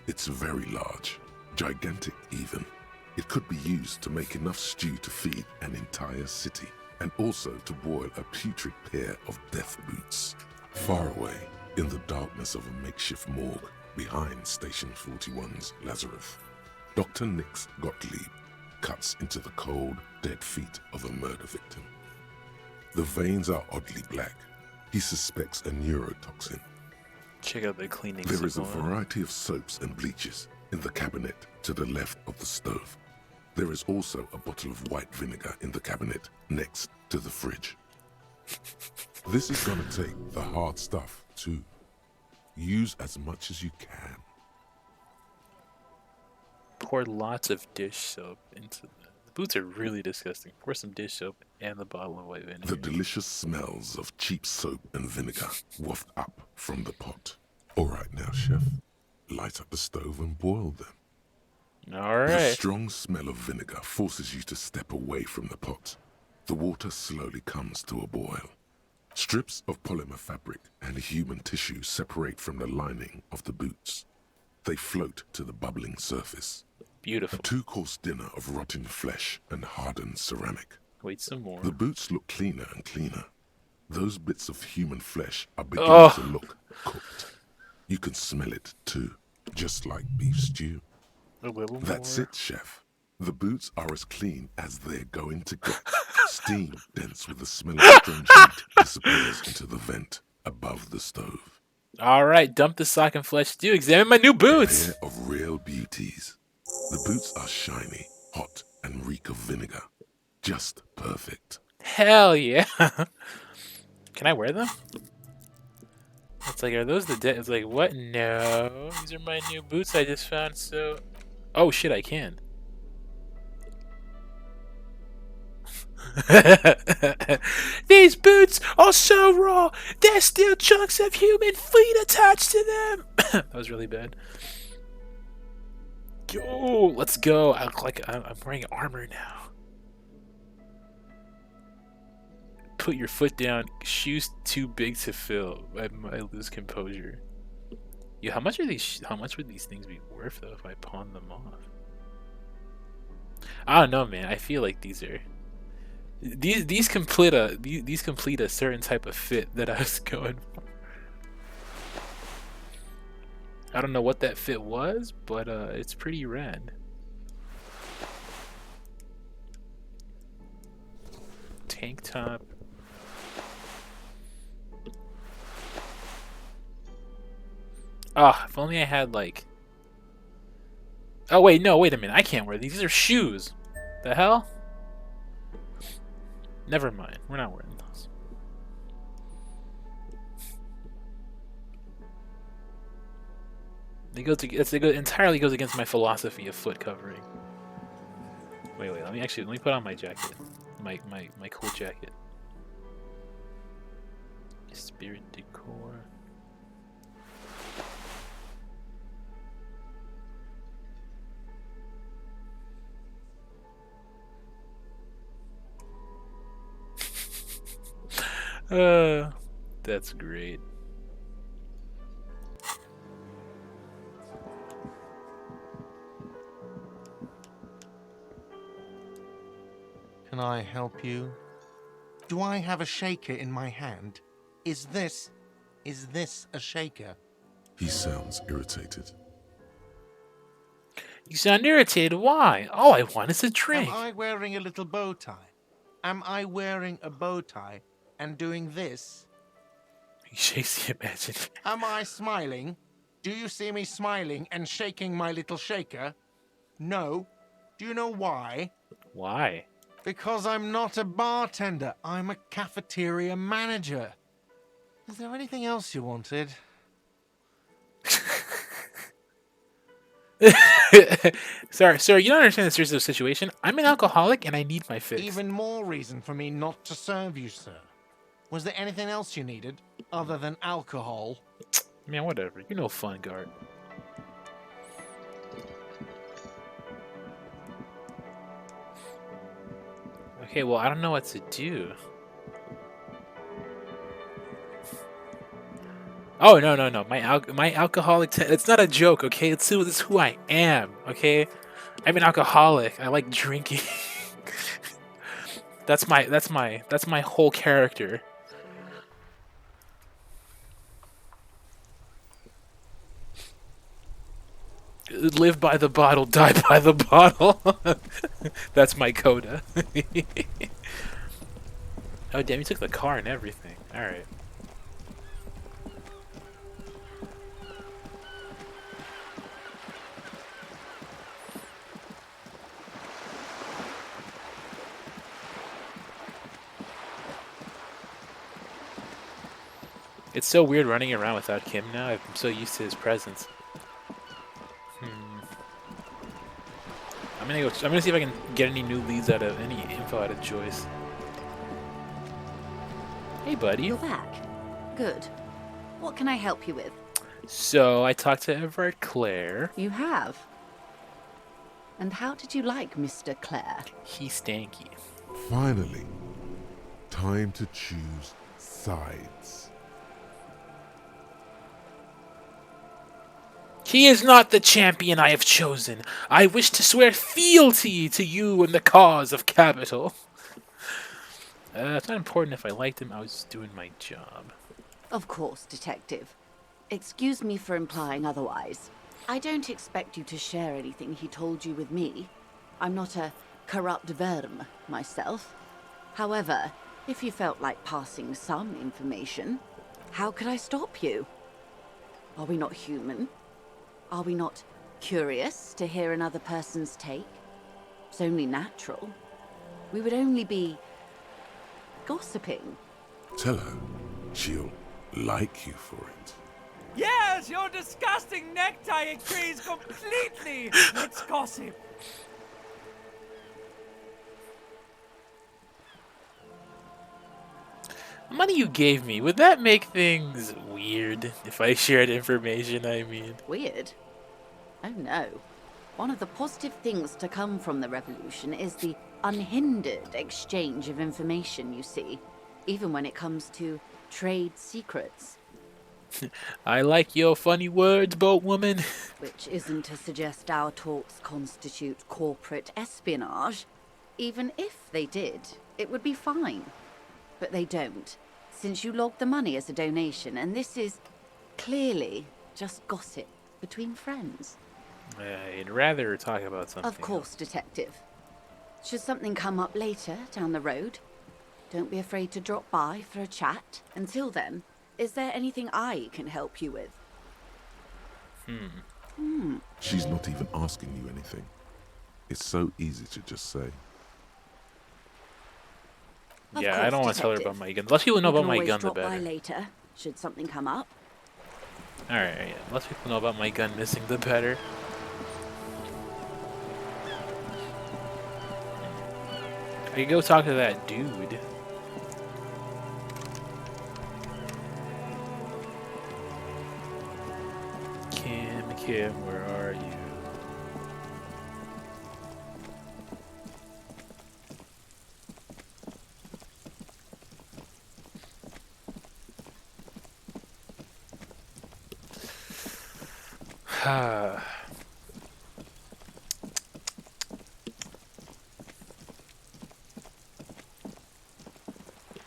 It's very large, gigantic even. It could be used to make enough stew to feed an entire city, and also to boil a putrid pair of death boots. Far away, in the darkness of a makeshift morgue behind Station 41's Lazarus, Dr. Nix Gottlieb cuts into the cold, dead feet of a murder victim. The veins are oddly black. He suspects a neurotoxin. Check out the cleaning There is a supplies. variety of soaps and bleaches in the cabinet to the left of the stove. There is also a bottle of white vinegar in the cabinet next to the fridge. This is gonna take the hard stuff too. Use as much as you can. Pour lots of dish soap into them. The boots are really disgusting. Pour some dish soap and the bottle of white vinegar. The delicious smells of cheap soap and vinegar waft up from the pot. All right now, chef. Light up the stove and boil them. All The right. strong smell of vinegar forces you to step away from the pot. The water slowly comes to a boil. Strips of polymer fabric and human tissue separate from the lining of the boots. They float to the bubbling surface. A Beautiful. 2-course dinner of rotten flesh and hardened ceramic. Wait some more. The boots look cleaner and cleaner. Those bits of human flesh are beginning to look cooked. You can smell it too, just like beef stew. A little That's more. it, chef. The boots are as clean as they're going to get. Steam, dense with the smell of strange meat, disappears into the vent above the stove. All right, dump the sock and flesh stew. Examine my new A boots. pair of real beauties. The boots are shiny, hot, and reek of vinegar. Just perfect. Hell yeah. Can I wear them? It's like, are those the it's like, what? No. These are my new boots I just found, so... Oh shit, I can. These boots are so raw. There's still chunks of human feet attached to them. That was really bad. Yo, let's go. I look like I'm wearing armor now. Put your foot down. Shoes too big to fill. I lose composure. Yeah, how much are these? How much would these things be worth though if I pawn them off? I don't know, man. I feel like these are these complete a certain type of fit that I was going for. I don't know what that fit was, but it's pretty rad. Tank top. Ah, if only I had like. Oh wait, no, wait a minute. I can't wear these. These are shoes. The hell? Never mind. We're not wearing those. It entirely goes against my philosophy of foot covering. Wait. Let me put on my jacket. My cool jacket. Spirit decor. That's great. Can I help you? Do I have a shaker in my hand? Is this a shaker? He sounds irritated. You sound irritated. Why? All I want is a drink. Am I wearing a little bow tie? Am I wearing a bow tie and doing this? He shakes the imagination. Am I smiling? Do you see me smiling and shaking my little shaker? No. Do you know why? Why? Because I'm not a bartender. I'm a cafeteria manager. Is there anything else you wanted? Sorry, sir, you don't understand the seriousness of the situation. I'm an alcoholic and I need my fix. Even more reason for me not to serve you, sir. Was there anything else you needed other than alcohol? Man, whatever. You're no fun guard. Okay, well, I don't know what to do. Oh, no. My alcoholic... it's not a joke, okay? It's who I am, okay? I'm an alcoholic. I like drinking. That's my whole character. Live by the bottle, die by the bottle. That's my coda. Oh, damn, you took the car and everything. Alright. It's so weird running around without Kim now. I'm so used to his presence. I'm gonna see if I can get any new leads out of any info out of Joyce. Hey, buddy. You're back. Good. What can I help you with? So I talked to Everard Clare. You have. And how did you like Mr. Clare? He's stanky. Finally, time to choose sides. He is not the champion I have chosen. I wish to swear fealty to you and the cause of capital. It's not important if I liked him. I was doing my job. Of course, Detective. Excuse me for implying otherwise. I don't expect you to share anything he told you with me. I'm not a corrupt verm myself. However, if you felt like passing some information, how could I stop you? Are we not human? Are we not curious to hear another person's take? It's only natural. We would only be gossiping. Tell her she'll like you for it. Yes, your disgusting necktie agrees completely. Let's gossip. The money you gave me, would that make things weird if I shared information, I mean? Weird? Oh no. One of the positive things to come from the revolution is the unhindered exchange of information, you see, even when it comes to trade secrets. I like your funny words, boatwoman. Which isn't to suggest our talks constitute corporate espionage. Even if they did, it would be fine. But they don't, since you logged the money as a donation, and this is clearly just gossip between friends. I'd rather talk about something Of course, Detective. Should something come up later down the road, don't be afraid to drop by for a chat. Until then, is there anything I can help you with? She's not even asking you anything. It's so easy to just say. Of Yeah, I course, don't want to tell her Detective. about my gun. The less people know You about can my always gun, the drop by better. later, should something come up. Alright, yeah. The less people know about my gun missing, the better. I could go talk to that dude. Kim, where are you?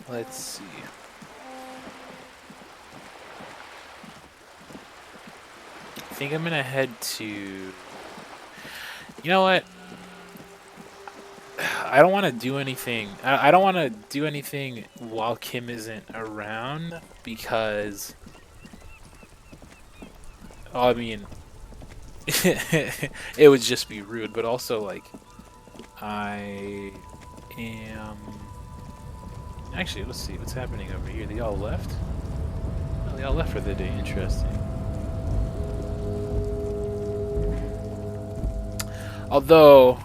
Let's see. I think I'm gonna head to... You know what? I don't want to do anything. I don't want to do anything while Kim isn't around because... Oh, I mean... it would just be rude, but also, like... I am... Actually, let's see what's happening over here. They all left? Oh, they all left for the day. Interesting. Although,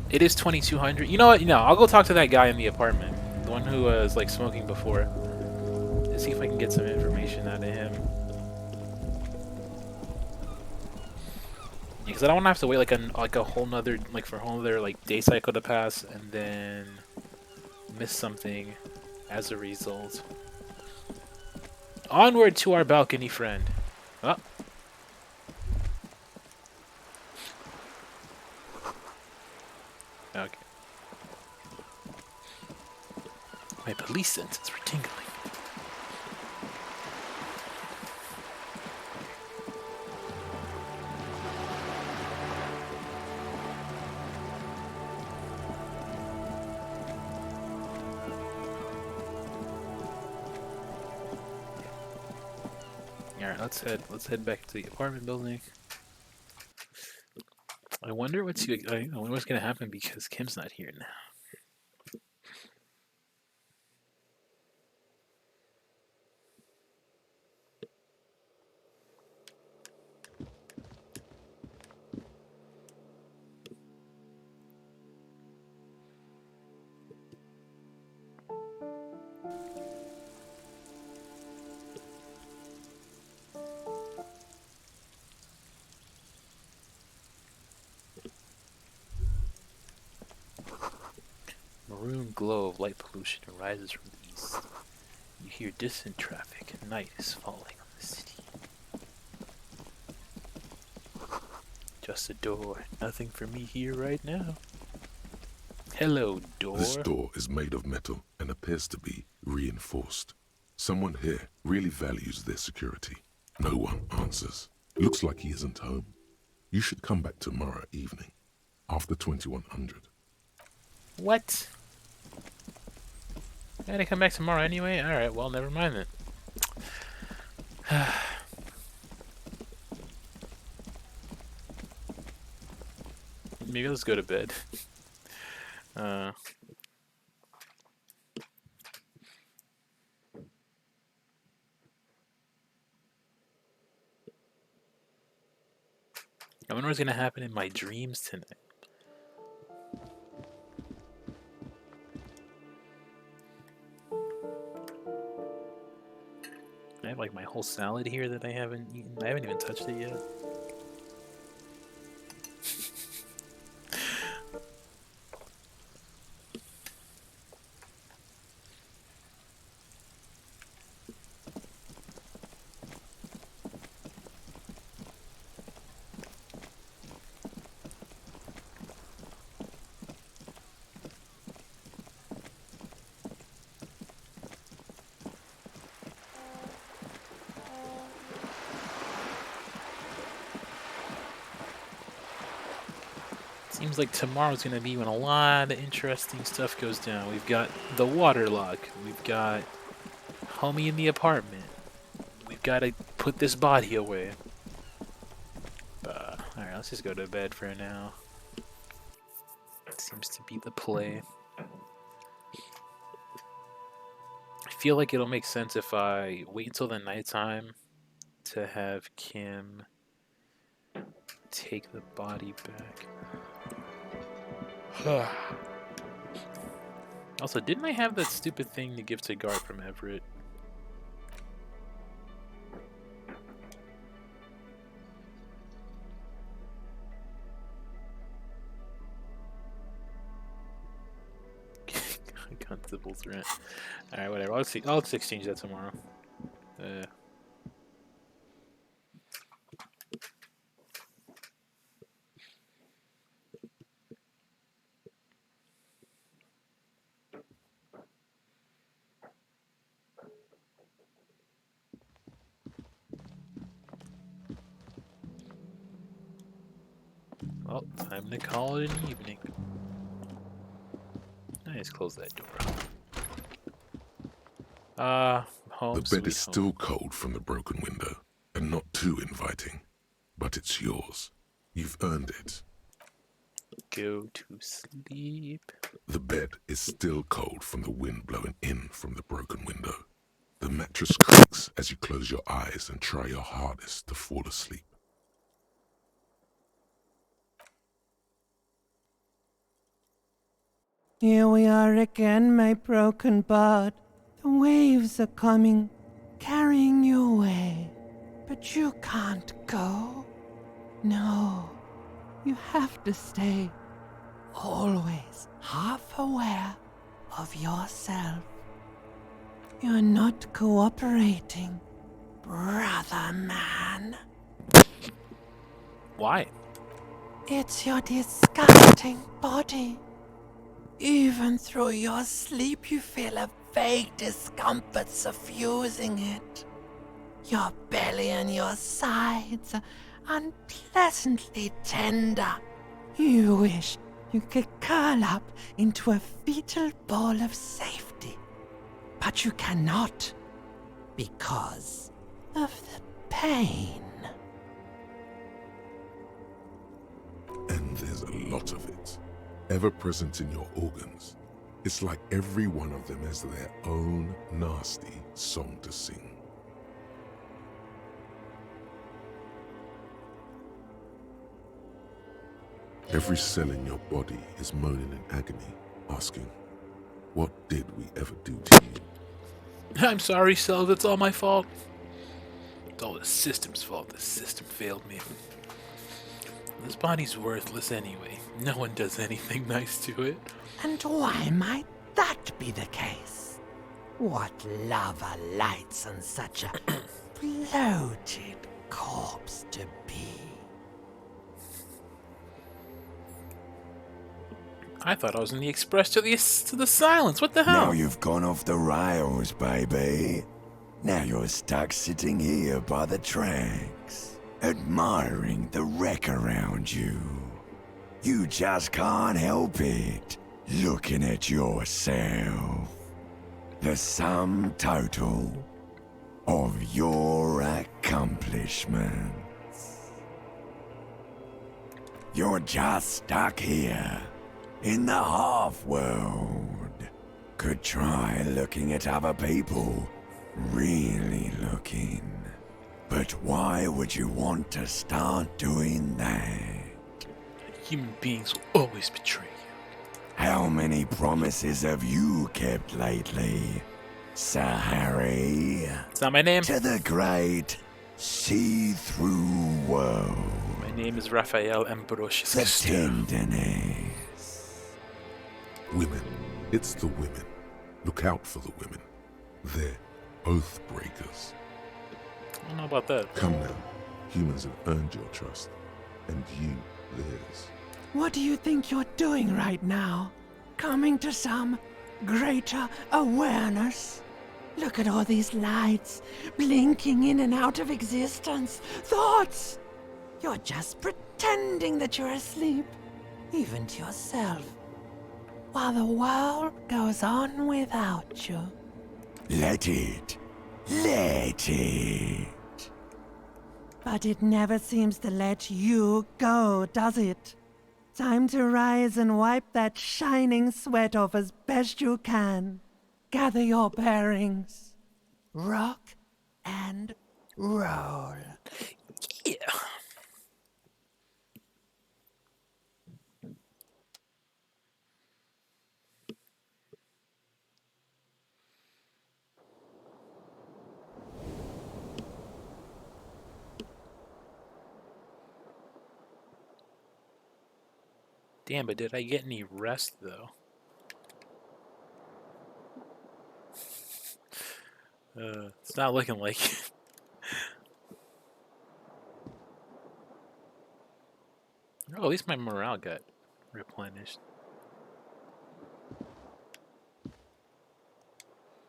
it is 2200. You know what? No, I'll go talk to that guy in the apartment. The one who was, like, smoking before. Let's see if I can get some information out of him. Because I don't want to have to wait, like a whole nother, like, for a whole nother, like, day cycle to pass and then miss something as a result. Onward to our balcony, friend. Oh. Okay. My police senses were tingling. Alright, let's head back to the apartment building. I wonder what's gonna happen because Kim's not here now. maroon glow of light pollution arises from the east. You hear distant traffic. Night is falling on the city. Just a door. Nothing for me here right now. Hello, door. This door is made of metal and appears to be reinforced. Someone here really values their security. No one answers. Looks like he isn't home. You should come back tomorrow evening, after 2100. What? I gotta come back tomorrow anyway? Alright, well, never mind then. Maybe let's go to bed. I wonder what's gonna happen in my dreams tonight. I have like my whole salad here that I haven't eaten. I haven't even touched it yet. Seems like tomorrow's gonna be when a lot of interesting stuff goes down. We've got the waterlock. We've got homie in the apartment. We've got to put this body away. Alright, let's just go to bed for now. Seems to be the play. I feel like it'll make sense if I wait until the nighttime to have Kim take the body back. Also, didn't I have that stupid thing to give to Guard from Everett? Constable's rent. Alright, whatever. I'll exchange that tomorrow. Well, time to call it an evening. Let's close that door. Home. The bed is still cold from the broken window, and not too inviting. But it's yours. You've earned it. Go to sleep. The bed is still cold from the wind blowing in from the broken window. The mattress creaks as you close your eyes and try your hardest to fall asleep. Here we are again, my broken bud. The waves are coming, carrying you away. But you can't go. No, you have to stay. Always half aware of yourself. You're not cooperating, brother man. Why? It's your disgusting body. Even through your sleep, you feel a vague discomfort suffusing it. Your belly and your sides are unpleasantly tender. You wish you could curl up into a fetal ball of safety. But you cannot, because of the pain. And there's a lot of it, ever present in your organs. It's like every one of them has their own nasty song to sing. Every cell in your body is moaning in agony, asking, what did we ever do to you? I'm sorry, cells. It's all my fault. It's all the system's fault. The system failed me. This body's worthless anyway. No one does anything nice to it. And why might that be the case? What lava lights on such a bloated corpse to be? I thought I was in the express to the silence. What the hell? Now you've gone off the rails, baby. Now you're stuck sitting here by the tracks, admiring the wreck around you. You just can't help it, looking at yourself. The sum total of your accomplishments. You're just stuck here in the half-world. Could try looking at other people, really looking. But why would you want to start doing that? Human beings will always betray you. How many promises have you kept lately, Sir Harry? It's not my name. To the great see-through world. My name is Raphael The Ambrosius. tenderness. Women. It's the women. Look out for the women. They're oath breakers. I don't know about that. Come now. Humans have earned your trust. And you, theirs. What do you think you're doing right now? Coming to some greater awareness? Look at all these lights, blinking in and out of existence. Thoughts! You're just pretending that you're asleep, even to yourself, while the world goes on without you. Let it. Let it. But it never seems to let you go, does it? Time to rise and wipe that shining sweat off as best you can. Gather your bearings. Rock and roll. Yeah. Damn, but did I get any rest though? It's not looking like it. Oh, at least my morale got replenished.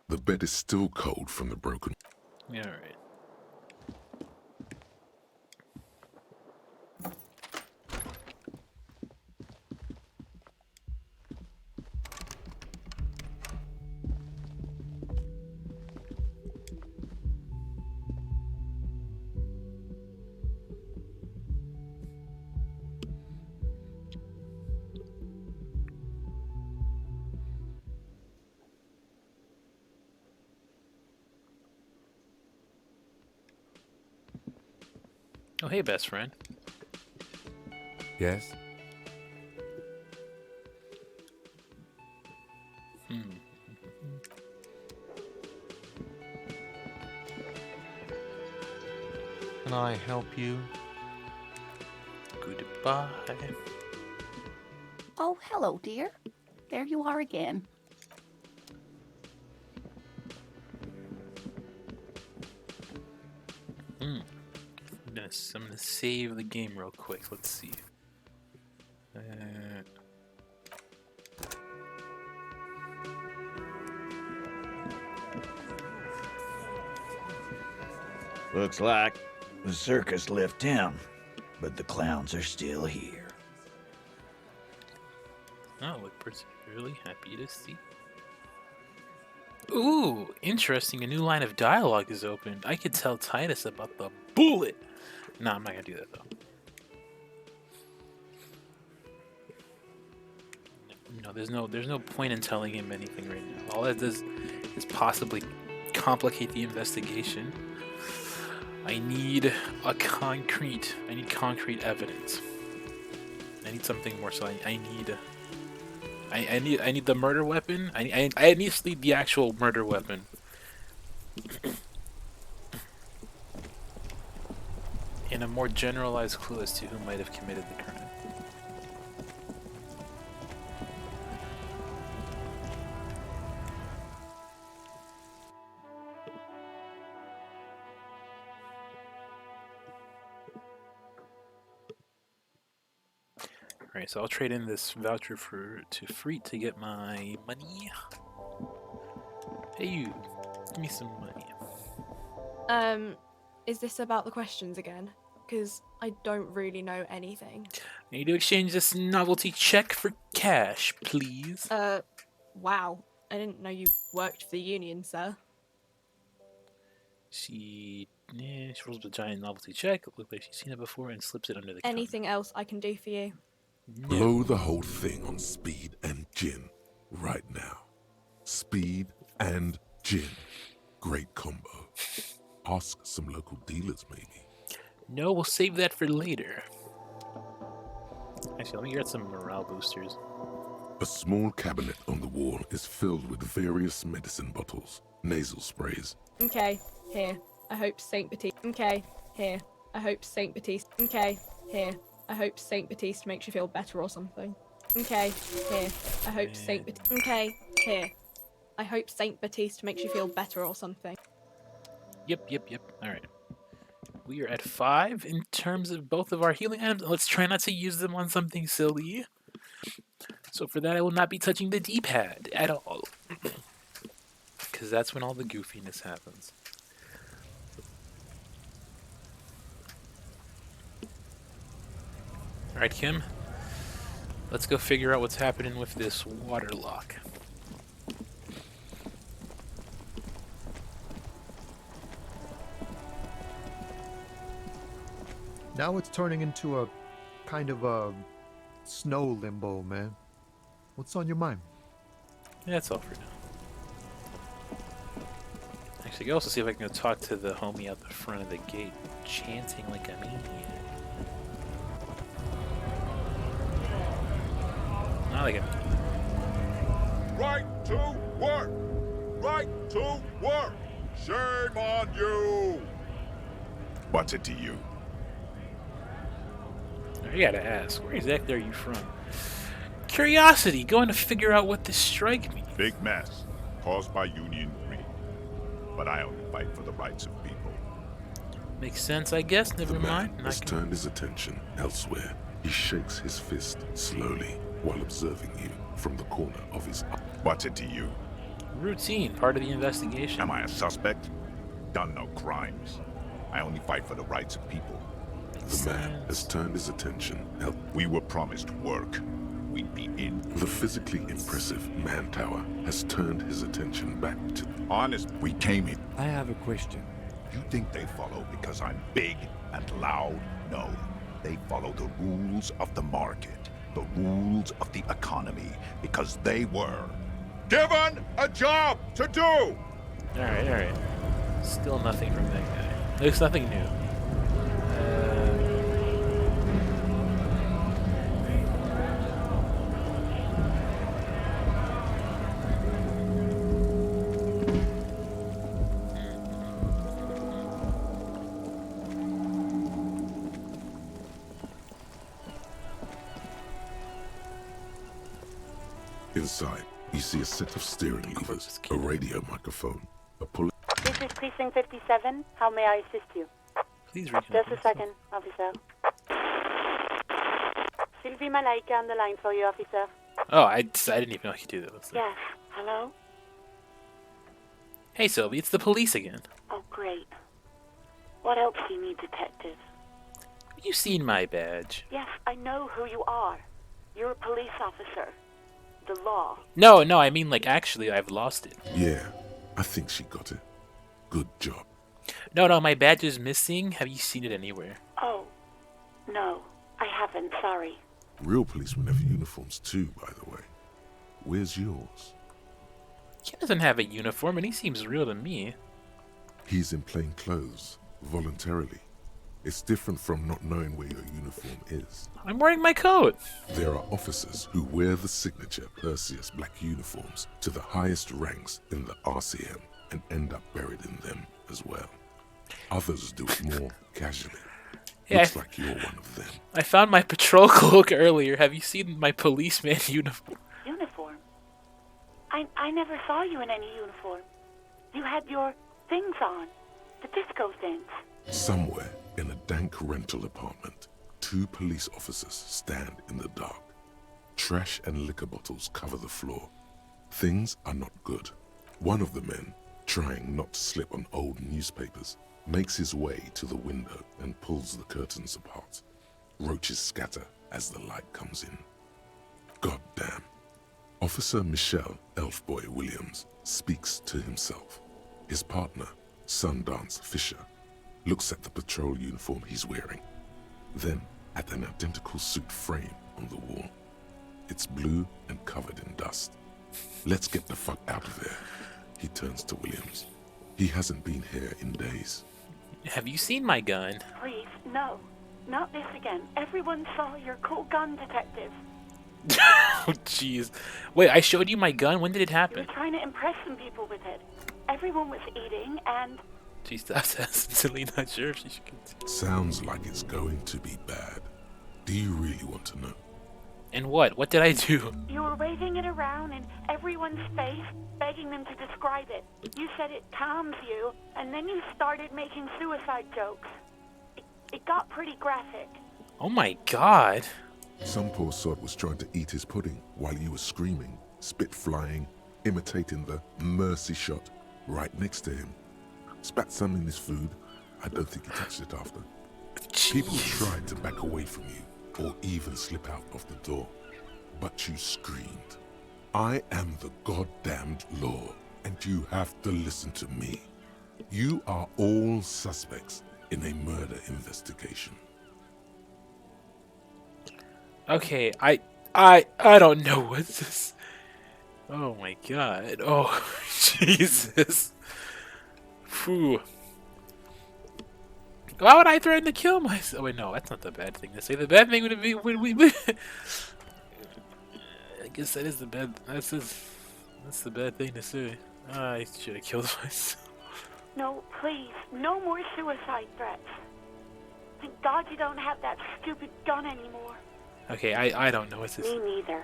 The bed is still cold from the broken. Yeah, alright. Oh, hey, best friend. Yes? Can I help you? Goodbye. Oh, hello, dear. There you are again. I'm gonna save the game real quick. Let's see. Looks like the circus left town, but the clowns are still here. Oh, look particularly happy to see. Ooh, interesting. A new line of dialogue is opened. I could tell Titus about the bullet. No, I'm not gonna do that though. No, there's no point in telling him anything right now. All that does is possibly complicate the investigation. I need concrete evidence. I need something more. So I need the murder weapon. I need the actual murder weapon. and a more generalized clue as to who might have committed the crime. Alright, so I'll trade in this voucher to Freet to get my money. Hey you, give me some money. Is this about the questions again? Because I don't really know anything. I need to exchange this novelty check for cash, please. Wow. I didn't know you worked for the union, sir. She rolls up a giant novelty check. It looks like she's seen it before and slips it under the counter. Anything else I can do for you? Blow the whole thing on speed and gin right now. Speed and gin. Great combo. Ask some local dealers, maybe. No, we'll save that for later. Actually, let me get some morale boosters. A small cabinet on the wall is filled with various medicine bottles, nasal sprays. Okay, here. I hope Saint Baptiste. Okay, here. I hope Saint Baptiste. Okay, here. I hope Saint Baptiste makes you feel better or something. Okay, here. I hope Saint Baptiste. Okay, here. I hope Saint Baptiste makes you feel better or something. Yep. Alright. We are at 5 in terms of both of our healing items. Let's try not to use them on something silly. So for that, I will not be touching the D-pad at all. Because that's when all the goofiness happens. Alright, Kim. Let's go figure out what's happening with this water lock. Now it's turning into a kind of a snow limbo, man. What's on your mind? Yeah, that's all for now. Actually, I can also see if I can go talk to the homie out the front of the gate, chanting like a maniac. Not like a... Right to work! Right to work! Shame on you! What's it to you? I gotta ask, where exactly are you from? Curiosity, going to figure out what this strike means. Big mess, caused by Union greed. But I only fight for the rights of people. Makes sense, I guess. Never The mind. man has turned his attention elsewhere. He shakes his fist slowly while observing you from the corner of his eye. What's it to you? Routine, part of the investigation. Am I a suspect? Done no crimes. I only fight for the rights of people. The man has turned his attention elsewhere. We were promised work. We'd be in. The physically impressive man tower has turned his attention back to... Honest, we came here. I have a question. You think they follow because I'm big and loud? No. They follow the rules of the market, the rules of the economy, because they were given a job to do! Alright. Still nothing from that guy. There's nothing new. Inside, you see a set of steering levers, a radio microphone, a pull... This is Precinct 57. How may I assist you? Please Just a second, officer. Sylvie Malaika on the line for you, officer. Oh, I didn't even know I could do that. Yes. Hello? Hey, Sylvie, it's the police again. Oh, great. What else do you need, detective? Have you seen my badge? Yes, I know who you are. You're a police officer. The law. No, I mean, like, actually, I've lost it. Yeah, I think she got it. Good job. No, my badge is missing. Have you seen it anywhere? Oh, no, I haven't, sorry. Real policemen have uniforms too, by the way. Where's yours? He doesn't have a uniform, and he seems real to me. He's in plain clothes, voluntarily. It's different from not knowing where your uniform is. I'm wearing my coat. There are officers who wear the signature Perseus black uniforms to the highest ranks in the RCM and end up buried in them as well. Others do it more casually. Yeah, Looks like you're one of them. I found my patrol cloak earlier. Have you seen my policeman uniform? Uniform? I never saw you in any uniform. You had your things on. The disco things. Somewhere in a dank rental apartment, 2 police officers stand in the dark. Trash and liquor bottles cover the floor. Things are not good. One of the men, trying not to slip on old newspapers, makes his way to the window and pulls the curtains apart. Roaches scatter as the light comes in. God damn. Officer Michelle Elfboy Williams speaks to himself. His partner, Sundance Fisher, looks at the patrol uniform he's wearing, then at an identical suit frame on the wall. It's blue and covered in dust. Let's get the fuck out of there. He turns to Williams. He hasn't been here in days. Have you seen my gun? Please, no. Not this again. Everyone saw your cool gun, detective. Oh, jeez. Wait, I showed you my gun? When did it You happen? were trying to impress some people with it. Everyone was eating, and She stops hesitantly, not sure if she should continue. Sounds like it's going to be bad. Do you really want to know? And what? What did I do? you were waving it around in everyone's face, begging them to describe it. You said it calms you, and then you started making suicide jokes. It got pretty graphic. Oh my god. Some poor sod was trying to eat his pudding while you were screaming, spit flying, imitating the mercy shot right next to him. Spat some in his food. I don't think he touched it after. People tried to back away from you or even slip out of the door, but you screamed. I am the goddamned law, and you have to listen to me. You are all suspects in a murder investigation. Okay, I don't know what this. Oh my god. Oh, Jesus. Phew. Why would I threaten to kill myself? Oh, wait, no, that's not the bad thing to say. The bad thing would be when we. I guess that is the bad. That's the bad thing to say. I should have killed myself. No, please, no more suicide threats. Thank God you don't have that stupid gun anymore. Okay, I don't know what's this. Me neither.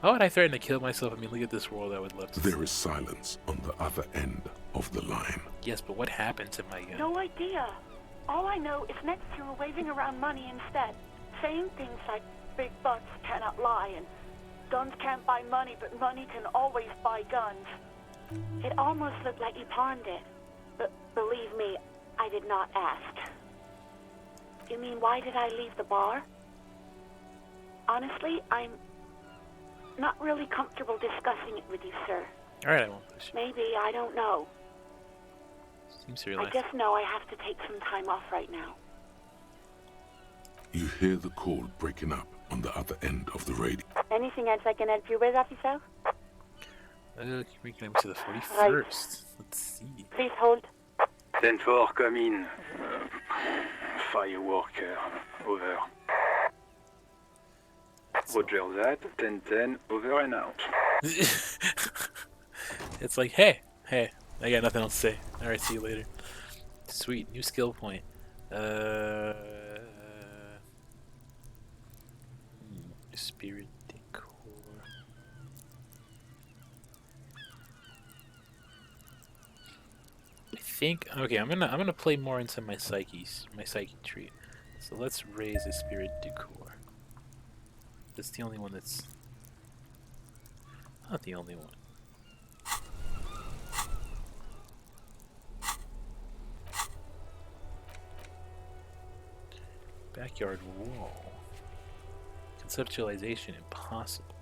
Why would I threaten to kill myself? I mean, look at this world I would love to see. There is silence on the other end of the line. Yes, but what happened to my gun? No idea. All I know is next you were waving around money instead, saying things like big bucks cannot lie and guns can't buy money, but money can always buy guns. It almost looked like you pawned it, but believe me, I did not ask. You mean why did I leave the bar? Honestly, I'm not really comfortable discussing it with you, sir. Alright, I won't push you. Maybe, I don't know. Seems I relaxed. just know I have to take some time off right now. You hear the call breaking up on the other end of the radio. Anything else I can help you with, officer? We can to the 41st. Let's see. Please hold. 10-4, come in. Fireworker, over. Roger that, 10-10, over and out. It's like, hey, I got nothing else to say. Alright, see you later. Sweet, new skill point. Spirit decor. I think okay, I'm gonna play more into my psyche tree. So let's raise a spirit decor. That's the only one that's not the only one. Backyard wall. Conceptualization impossible.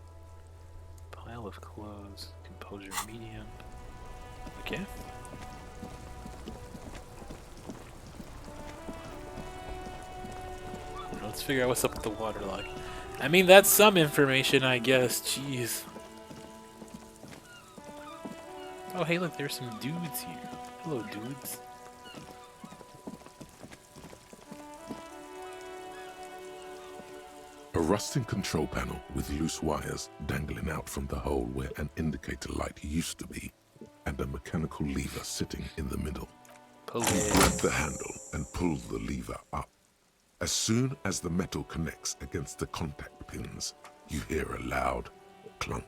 Pile of clothes. Composure medium. Okay. Let's figure out what's up with the waterlock. I mean, that's some information, I guess. Jeez. Oh, hey, look, there's some dudes here. Hello, dudes. A rusting control panel with loose wires dangling out from the hole where an indicator light used to be, and a mechanical lever sitting in the middle. Pull You grab the handle and pull the lever up. As soon as the metal connects against the contact pins, you hear a loud clunk.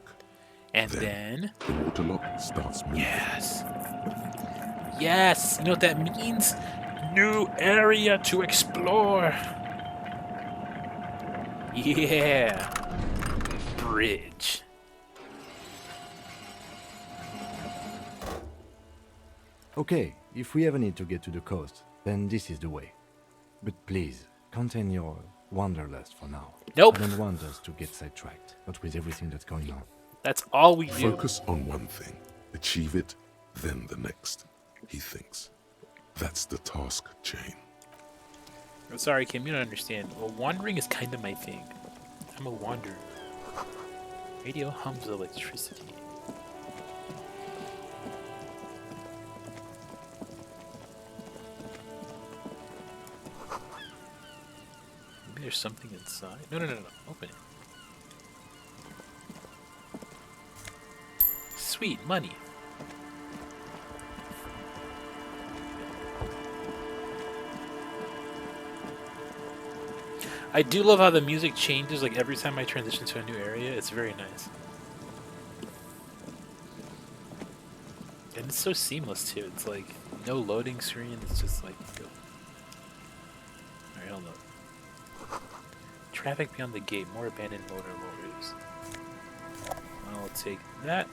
And then the water lock starts moving. Yes. Yes. You know what that means? New area to explore. Yeah. Bridge. Okay, if we ever need to get to the coast, then this is the way. But please, contain your wanderlust for now. Nope. I don't want us to get sidetracked, not with everything that's going on. That's all we do. Focus on one thing, achieve it, then the next, he thinks. That's the task chain. I'm sorry, Kim, you don't understand. Well, wandering is kind of my thing. I'm a wanderer. Radio hums electricity. Maybe there's something inside. No. Open it. Sweet money. I do love how the music changes like every time I transition to a new area. It's very nice. And it's so seamless too. It's like no loading screen. It's just like go. Alright, hold on. Traffic beyond the gate. More abandoned motor lorries. I'll take that.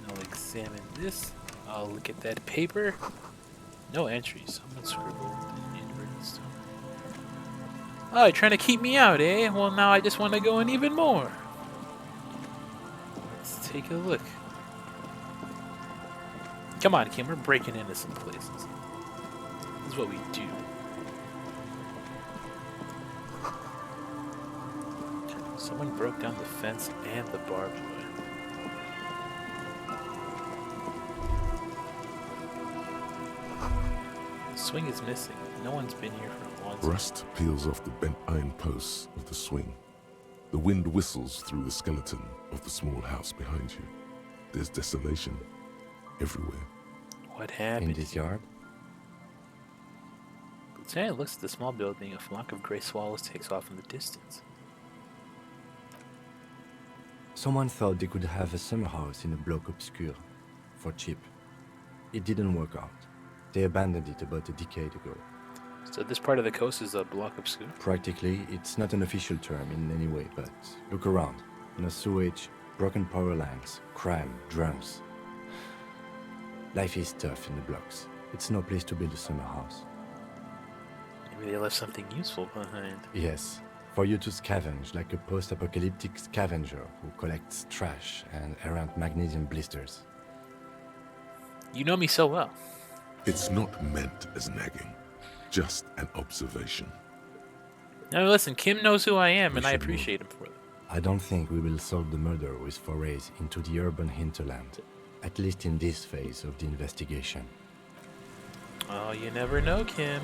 I'll examine this. I'll look at that paper. No entries. Someone scribbled in inadvertent stone. Oh, you're trying to keep me out, eh? Well, now I just want to go in even more. Let's take a look. Come on, Kim. We're breaking into some places. This is what we do. Someone broke down the fence and the barbed wire. The swing is missing. No one's been here for a long time. Rust peels off the bent iron posts of the swing. The wind whistles through the skeleton of the small house behind you. There's desolation everywhere. What happened? In this yard? Lieutenant looks at the small building. A flock of gray swallows takes off in the distance. Someone thought they could have a summer house in a bloc obscur for cheap. It didn't work out. They abandoned it about a decade ago. So this part of the coast is a block obscure? Practically, it's not an official term in any way, but look around. No sewage, broken power lines, crime, drums. Life is tough in the blocks. It's no place to build a summer house. Maybe they left something useful behind. Yes, for you to scavenge like a post-apocalyptic scavenger who collects trash and errant magnesium blisters. You know me so well. It's not meant as nagging, just an observation. Now listen, Kim knows who I am, and I appreciate him for it. I don't think we will solve the murder with forays into the urban hinterland, at least in this phase of the investigation. Oh, you never know, Kim.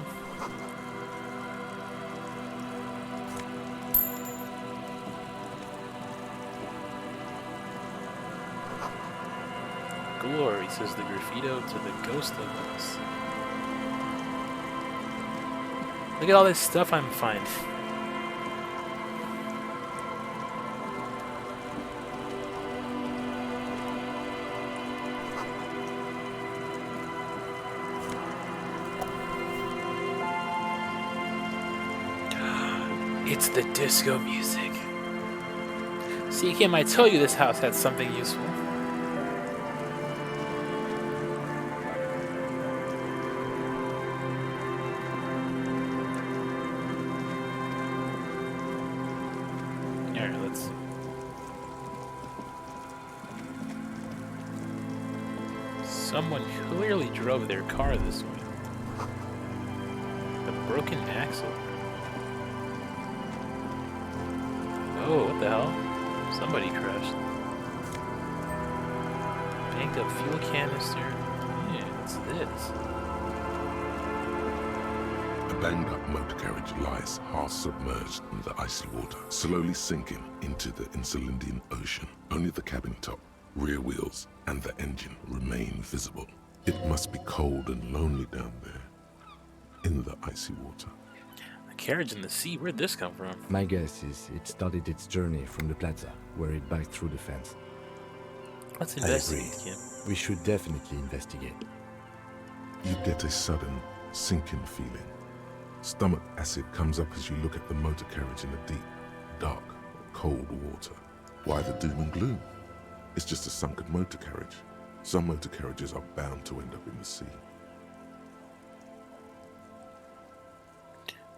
Glory, says the graffito to the ghost of us. Look at all this stuff I'm finding. It's the disco music. See, Kim, I told you this house had something useful. Alright, let's see. Someone clearly drove their car this way. A broken axle. Oh, what the hell? Somebody crashed. Banked up fuel canister. Yeah, what's this? A banged up motor carriage lies half submerged in the icy water, slowly sinking into the Insulindian Ocean. Only the cabin top, rear wheels, and the engine remain visible. It must be cold and lonely down there, in the icy water. Carriage in the sea? Where'd this come from? My guess is it started its journey from the plaza, where it backed through the fence. Let's I agree. investigate, Kim. We should definitely investigate. You get a sudden sinking feeling. Stomach acid comes up as you look at the motor carriage in the deep, dark, cold water. Why the doom and gloom? It's just a sunken motor carriage. Some motor carriages are bound to end up in the sea.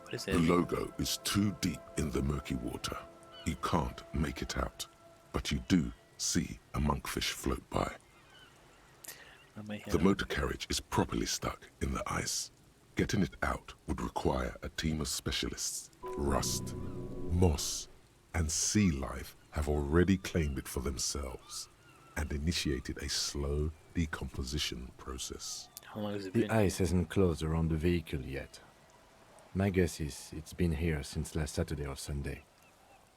What is it? The logo is too deep in the murky water. You can't make it out, but you do see a monkfish float by. The motor carriage is properly stuck in the ice. Getting it out would require a team of specialists. Rust, moss, and sea life have already claimed it for themselves and initiated a slow decomposition process. How long has it The been? ice hasn't closed around the vehicle yet. My guess is it's been here since last Saturday or Sunday.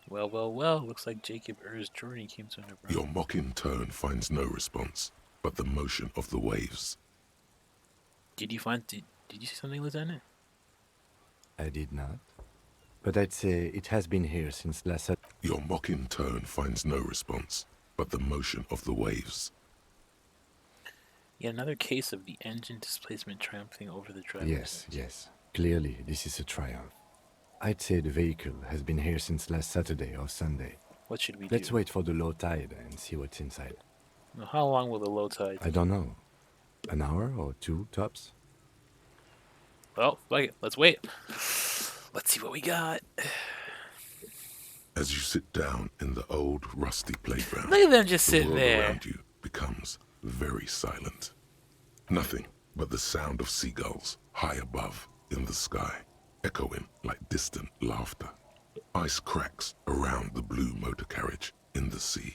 Well, well, well. Looks like Jacob Er's journey came to an abrupt. Your mocking tone finds no response, but the motion of the waves. Did you see something, Lieutenant? I did not. But I'd say it has been here since last Saturday. Your mocking tone finds no response, but the motion of the waves. Yet another case of the engine displacement triumphing over the driver. Yes, yes. Clearly, this is a triumph. I'd say the vehicle has been here since last Saturday or Sunday. What should we Let's do? wait for the low tide and see what's inside. Now, how long will the low tide I don't know. An hour or two, tops? Well, fuck it. Let's wait. Let's see what we got. As you sit down in the old rusty playground, Look at them just the sitting world there. around you becomes very silent. Nothing but the sound of seagulls high above in the sky, echoing like distant laughter. Ice cracks around the blue motor carriage in the sea.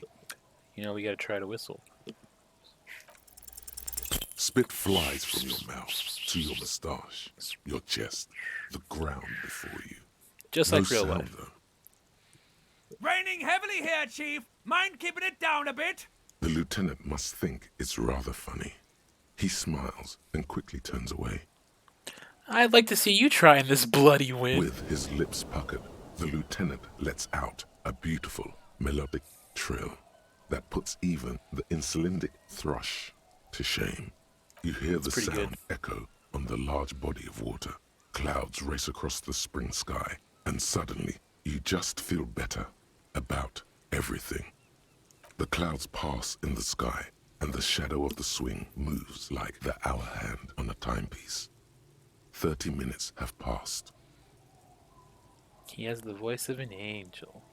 You know, we gotta try to whistle. Spit flies from your mouth to your moustache, your chest, the ground before you. Just No like real sound, life. though. Raining heavily here, Chief. Mind keeping it down a bit? The lieutenant must think it's rather funny. He smiles and quickly turns away. I'd like to see you try in this bloody wind. With his lips puckered, the lieutenant lets out a beautiful melodic trill that puts even the insulindic thrush to shame. You hear the pretty sound good. echo on the large body of water. Clouds race across the spring sky, and suddenly you just feel better about everything. The clouds pass in the sky, and the shadow of the swing moves like the hour hand on a timepiece. 30 minutes have passed. He has the voice of an angel.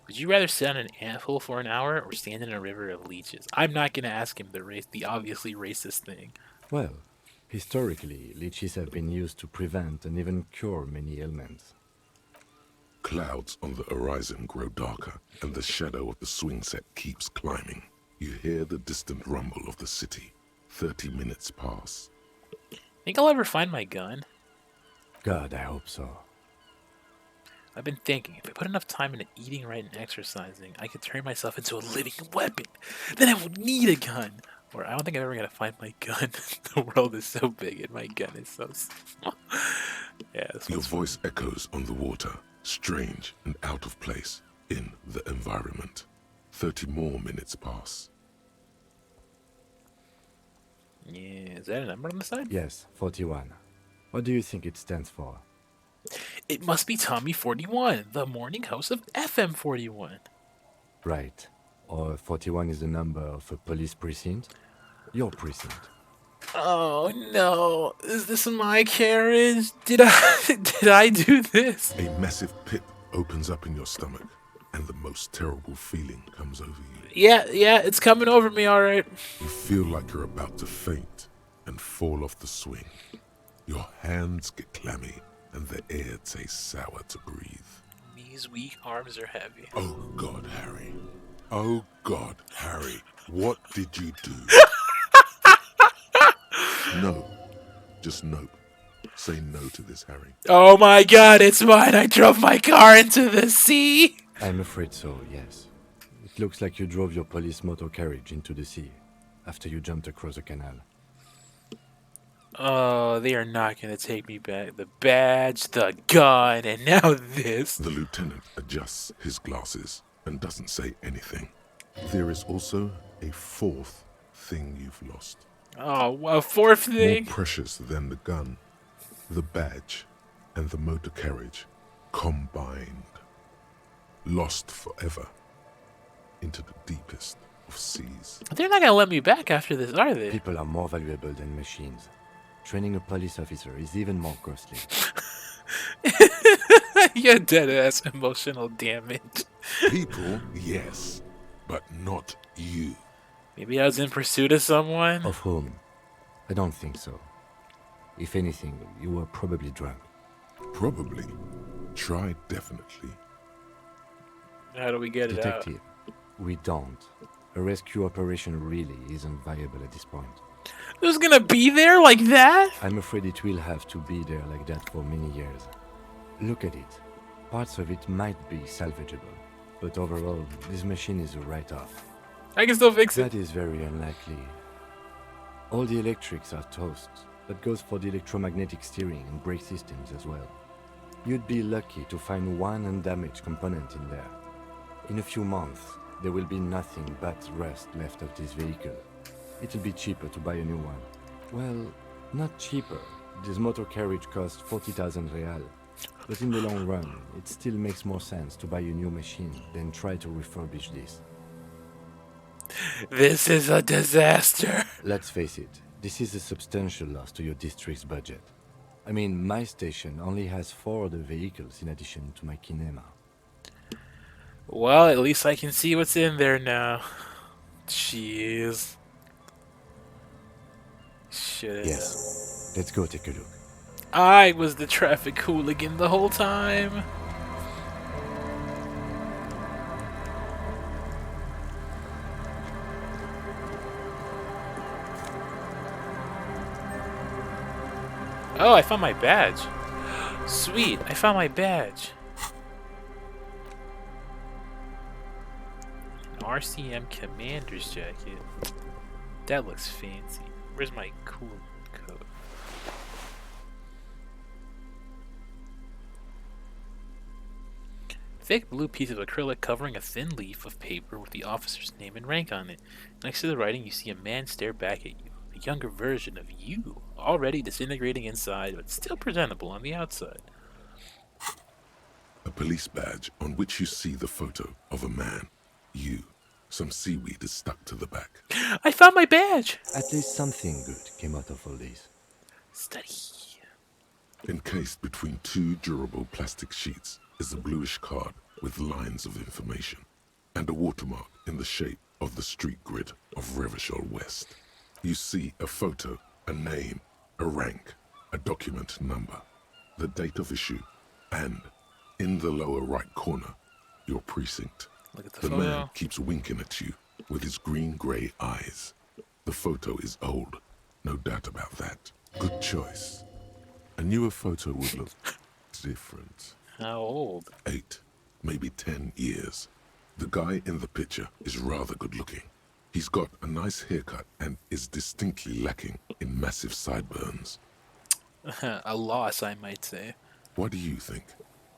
Would you rather sit on an anthill for an hour or stand in a river of leeches? I'm not gonna ask him the obviously racist thing. Well, historically, leeches have been used to prevent and even cure many ailments. Clouds on the horizon grow darker, and the shadow of the swing set keeps climbing. You hear the distant rumble of the city. 30 minutes pass. Think I'll ever find my gun? God, I hope so. I've been thinking, if I put enough time into eating right and exercising, I could turn myself into a living weapon. Then I won't need a gun. Or I don't think I'm ever gonna find my gun. The world is so big and my gun is so small. Yeah, this Your one's voice echoes on the water, strange and out of place in the environment. 30 more minutes pass. Yeah, is that a number on the side? Yes, 41. What do you think it stands for? It must be Tommy 41, the morning host of FM 41. Right. Or 41 is the number of a police precinct? Your precinct. Oh no, is this my carriage? Did I do this? A massive pit opens up in your stomach, and the most terrible feeling comes over you. Yeah, it's coming over me, alright. You feel like you're about to faint and fall off the swing. Your hands get clammy, and the air tastes sour to breathe. These weak arms are heavy. Oh God, Harry. Oh God, Harry. What did you do? No. Just nope. Say no to this, Harry. Oh my god, it's mine! I drove my car into the sea! I'm afraid so, yes. It looks like you drove your police motor carriage into the sea after you jumped across the canal. Oh, they are not gonna take me back. The badge, the gun, and now this. The lieutenant adjusts his glasses and doesn't say anything. There is also a fourth thing you've lost. Oh, a fourth thing? More precious than the gun, the badge, and the motor carriage combined. Lost forever into the deepest of seas. They're not gonna let me back after this, are they? People are more valuable than machines. Training a police officer is even more costly. You're dead ass emotional damage. People, yes, but not you. Maybe I was in pursuit of someone? Of whom? I don't think so. If anything, you were probably drunk. Probably. Try definitely. How do we get Detective, it out? we don't. A rescue operation really isn't viable at this point. Who's gonna be there like that? I'm afraid it will have to be there like that for many years. Look at it. Parts of it might be salvageable, but overall, this machine is a write-off. I can still fix it. That is very unlikely. All the electrics are toast. That goes for the electromagnetic steering and brake systems as well. You'd be lucky to find one undamaged component in there. In a few months, there will be nothing but rust left of this vehicle. It'll be cheaper to buy a new one. Well, not cheaper. This motor carriage costs 40,000 real. But in the long run, it still makes more sense to buy a new machine than try to refurbish this. This is a disaster. Let's face it, this is a substantial loss to your district's budget. I mean, my station only has 4 other vehicles in addition to my kinema. Well, at least I can see what's in there now. Jeez. Shit. Yes, let's go take a look. I was the traffic hooligan the whole time. Oh, I found my badge. Sweet, I found my badge. An RCM commander's jacket. That looks fancy. Where's my cool coat? Thick blue piece of acrylic covering a thin leaf of paper with the officer's name and rank on it. Next to the writing, you see a man stare back at you. A younger version of you, already disintegrating inside, but still presentable on the outside. A police badge on which you see the photo of a man. You. Some seaweed is stuck to the back. I found my badge! At least something good came out of all this. Study. Encased between 2 durable plastic sheets is a bluish card with lines of information and a watermark in the shape of the street grid of Revachol West. You see a photo, a name, a rank, a document number, the date of issue, and, in the lower right corner, your precinct. Look at the The photo. man keeps winking at you with his green-grey eyes. The photo is old, no doubt about that. Good choice. A newer photo would look different. How old? 8, maybe 10 years. The guy in the picture is rather good looking. He's got a nice haircut and is distinctly lacking in massive sideburns. A loss, I might say. What do you think?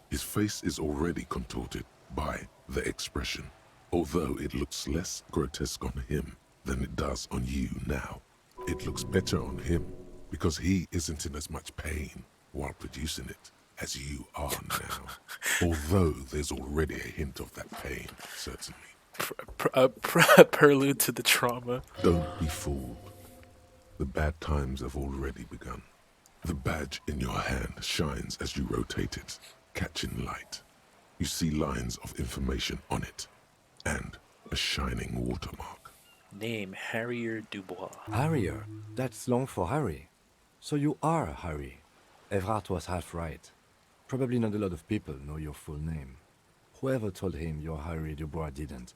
His face is already contorted by the expression, although it looks less grotesque on him than it does on you now. It looks better on him because he isn't in as much pain while producing it as you are now. Although there's already a hint of that pain, certainly. Prelude to the trauma. Don't be fooled. The bad times have already begun. The badge in your hand shines as you rotate it, catching light. You see lines of information on it, and a shining watermark. Name, Harrier Dubois. Harrier? That's long for Harry. So you are Harry. Evrard was half right. Probably not a lot of people know your full name. Whoever told him you're Harry Dubois didn't.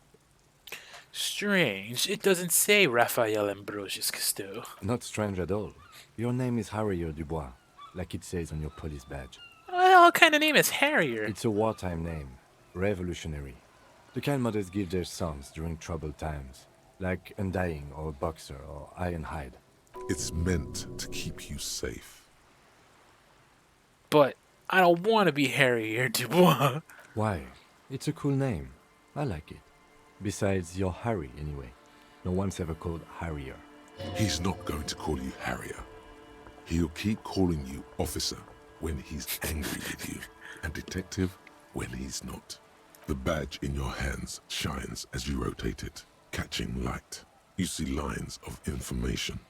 Strange. It doesn't say Raphael Ambrosius Cousteau. Not strange at all. Your name is Harrier Dubois, like it says on your police badge. What kind of name is Harrier? It's a wartime name. Revolutionary. The kind mothers give their sons during troubled times, like Undying or Boxer or Ironhide. It's meant to keep you safe. But I don't want to be Harrier Dubois. Why? It's a cool name. I like it. Besides, you're Harry anyway. No one's ever called Harrier. He's not going to call you Harrier. He'll keep calling you officer when he's angry with you, and detective when he's not. The badge in your hands shines as you rotate it, catching light. You see lines of information.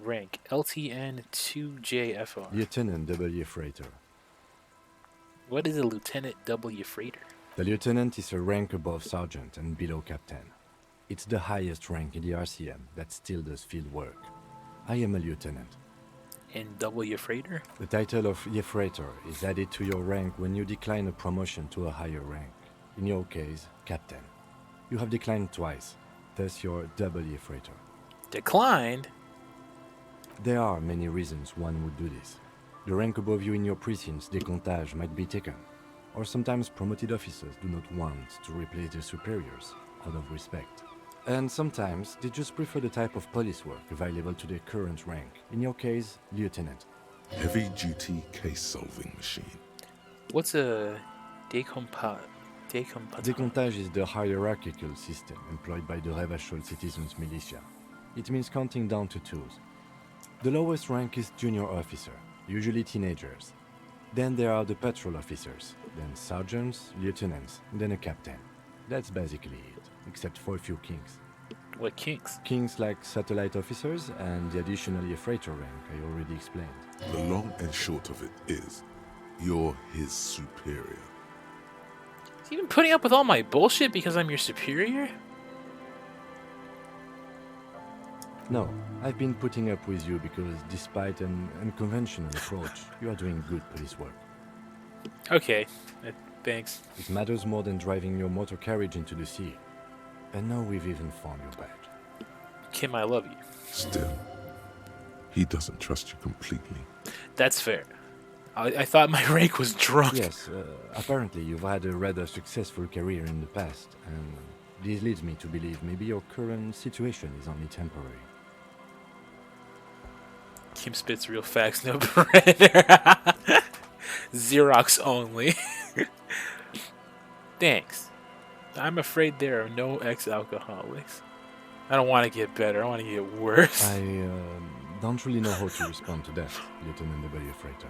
Rank LTN 2JFR. Lieutenant W. Freighter. What is a Lieutenant W. Freighter? The lieutenant is a rank above sergeant and below captain. It's the highest rank in the RCM that still does field work. I am a lieutenant. And W. Freighter? The title of Freighter is added to your rank when you decline a promotion to a higher rank. In your case, captain. You have declined twice, thus you're W. Freighter. Declined? There are many reasons one would do this. The rank above you in your precinct's decomptage might be taken, or sometimes promoted officers do not want to replace their superiors out of respect. And sometimes they just prefer the type of police work available to their current rank. In your case, lieutenant. Heavy-duty case-solving machine. What's a decompage? Decomptage is the hierarchical system employed by the Revachol Citizens Militia. It means counting down to twos. The lowest rank is junior officer, usually teenagers. Then there are the patrol officers, then sergeants, lieutenants, then a captain. That's basically it, except for a few kinks. What kinks? Kinks like satellite officers and the additional freighter rank I already explained. The long and short of it is, you're his superior. Is he even putting up with all my bullshit because I'm your superior? No, I've been putting up with you because despite an unconventional approach, you are doing good police work. Okay, thanks. It matters more than driving your motor carriage into the sea. And now we've even found your badge. Kim, I love you. Still, he doesn't trust you completely. That's fair. I thought my rank was drunk. Yes, apparently you've had a rather successful career in the past, and this leads me to believe maybe your current situation is only temporary. Kim spits real facts, no printer. Xerox only. Thanks. I'm afraid there are no ex-alcoholics. I don't want to get better, I want to get worse. I don't really know how to respond to that, Lieutenant W. Freighter.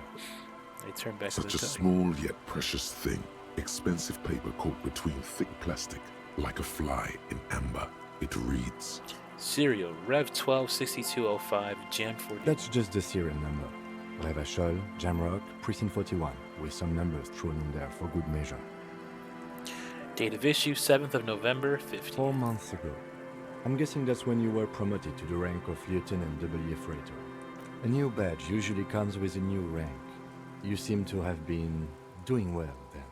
I turn back Such to a the small yet precious thing. Expensive paper caught between thick plastic, like a fly in amber. It reads... Serial, Rev 126205, Jam 40. That's just the serial number. Revachol, Jamrock, Precinct 41, with some numbers thrown in there for good measure. Date of issue, 7th of November, 50. 4 months ago. I'm guessing that's when you were promoted to the rank of Lieutenant W. Freighter. A new badge usually comes with a new rank. You seem to have been doing well then.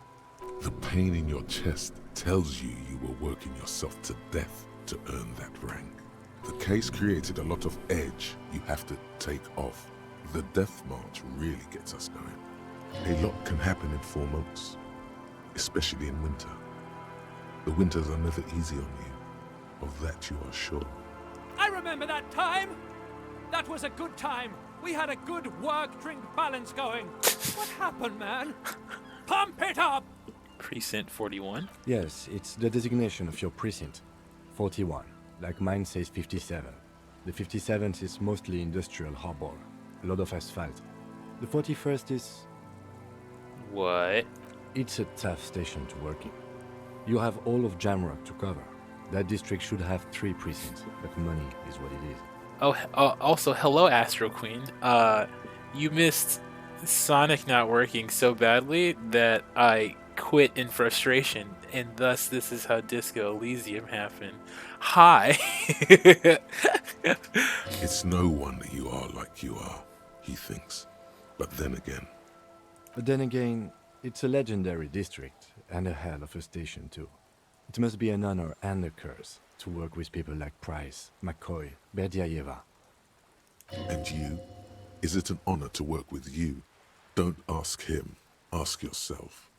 The pain in your chest tells you you were working yourself to death to earn that rank. The case created a lot of edge you have to take off. The death march really gets us going. A lot can happen in 4 months, especially in winter. The winters are never easy on you, of that you are sure. I remember that time! That was a good time. We had a good work-drink balance going. What happened, man? Pump it up! Precinct 41? Yes, it's the designation of your precinct. 41. Like mine says 57. The 57th is mostly industrial harbor. A lot of asphalt. The 41st is... What? It's a tough station to work in. You have all of Jamrock to cover. That district should have 3 precincts, but money is what it is. Oh, also, hello, Astro Queen. You missed Sonic not working so badly that I quit in frustration, and thus this is how Disco Elysium happened. Hi! It's no wonder you are like you are, he thinks. But then again, it's a legendary district, and a hell of a station too. It must be an honor and a curse to work with people like Price, McCoy, Berdiaeva. And you? Is it an honor to work with you? Don't ask him, ask yourself.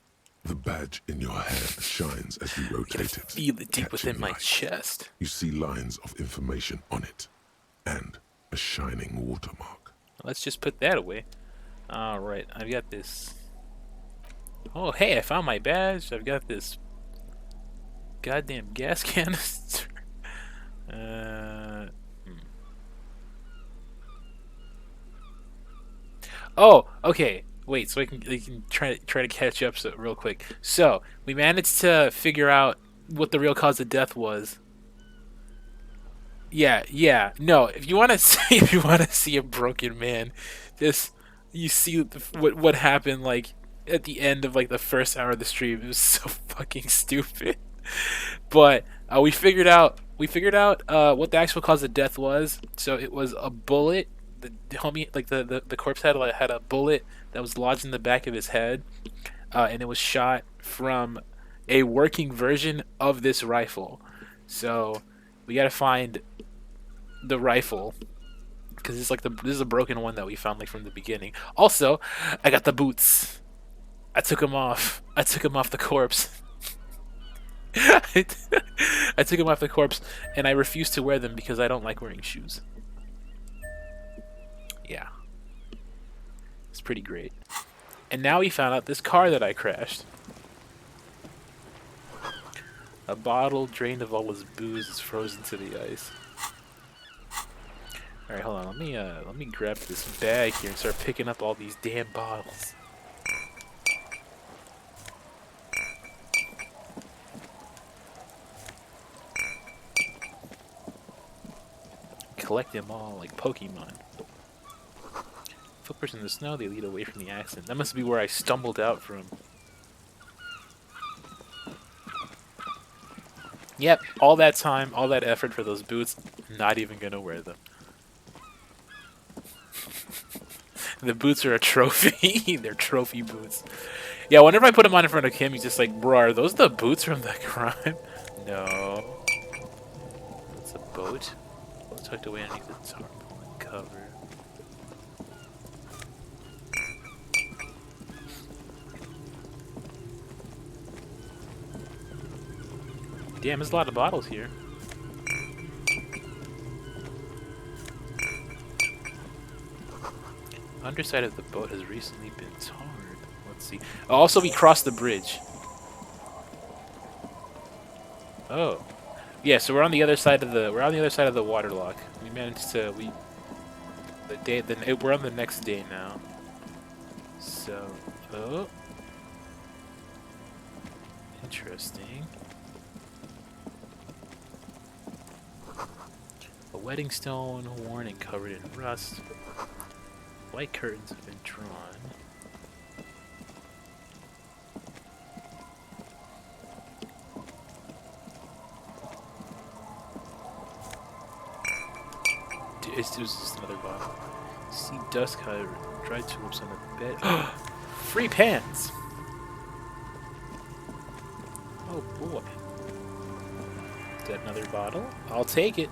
The badge in your hand shines as you rotate it. Feel it deep within my chest. You see lines of information on it, and a shining watermark. Let's just put that away. Alright, I've got this. Oh, hey, I found my badge. I've got this goddamn gas canister. Oh, okay. Wait, so I can try to catch up real quick. So we managed to figure out what the real cause of death was. Yeah. No, if you want to see a broken man, you see what happened like at the end of like the first hour of the stream. It was so fucking stupid. But we figured out what the actual cause of death was. So it was a bullet. The homie, like the corpse had a bullet that was lodged in the back of his head, and it was shot from a working version of this rifle. So we gotta find the rifle because it's like this is a broken one that we found like from the beginning. Also, I got the boots. I took them off. I took them off the corpse. I took them off the corpse, and I refuse to wear them because I don't like wearing shoes. Yeah. It's pretty great. And now we found out this car that I crashed. A bottle drained of all its booze is frozen to the ice. Alright, hold on. Let me grab this bag here and start picking up all these damn bottles. Collect them all like Pokemon. Footprints in the snow, they lead away from the accident. That must be where I stumbled out from. Yep, all that time, all that effort for those boots, not even gonna wear them. The boots are a trophy. They're trophy boots. Yeah, whenever I put them on in front of him, he's just like, bro, are those the boots from the crime? No. It's a boat. Tucked away underneath the tarpaulin cover. Damn, there's a lot of bottles here. Underside of the boat has recently been tarred. Let's see. Oh, also, we crossed the bridge. Oh. Yeah, so we're on the other side of the water lock. We managed to we're on the next day now. So, oh. Interesting. A wedding stone worn and covered in rust. White curtains have been drawn. It was just another bottle. See dust covered dried tulips on the bed. Free pants! Oh boy. Is that another bottle? I'll take it.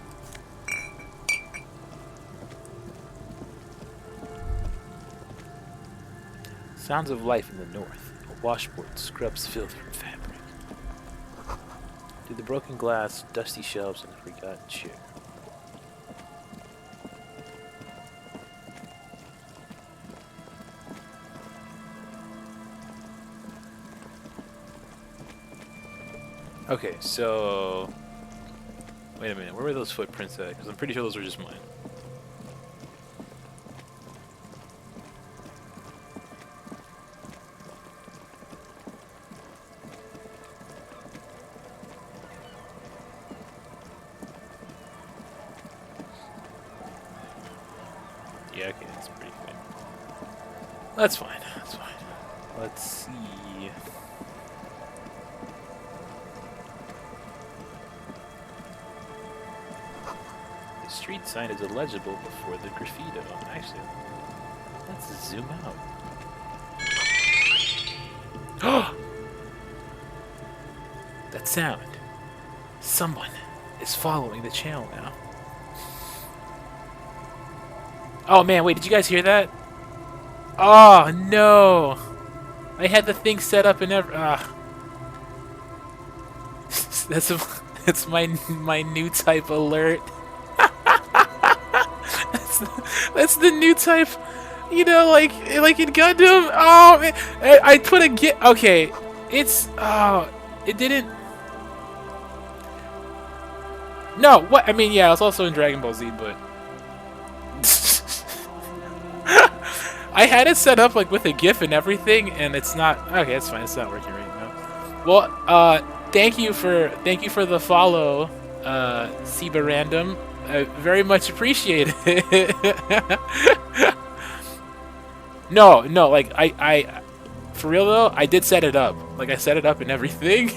Sounds of life in the north. A washboard scrubs filth from fabric. Through the broken glass, dusty shelves, and a forgotten chair. Okay, so... Wait a minute, where were those footprints at? Because I'm pretty sure those were just mine. Yeah, okay, that's pretty fine. That's fine, that's fine. Let's see... Street sign is illegible before the graffiti. Actually, let's zoom out. That sound. Someone is following the channel now. Oh man, wait, did you guys hear that? Oh no! I had the thing set up and that's my new type alert. that's the new type. You know, like in Gundam. Oh, man. I put a gif. Okay, it's it didn't. No, what I mean, yeah, it's also in Dragon Ball Z, but I had it set up like with a GIF and everything, and it's not. Okay, it's fine. It's not working right now. Well, thank you for the follow, Siba Random. Very much appreciate it. No, like I, for real though, I did set it up. Like I set it up and everything.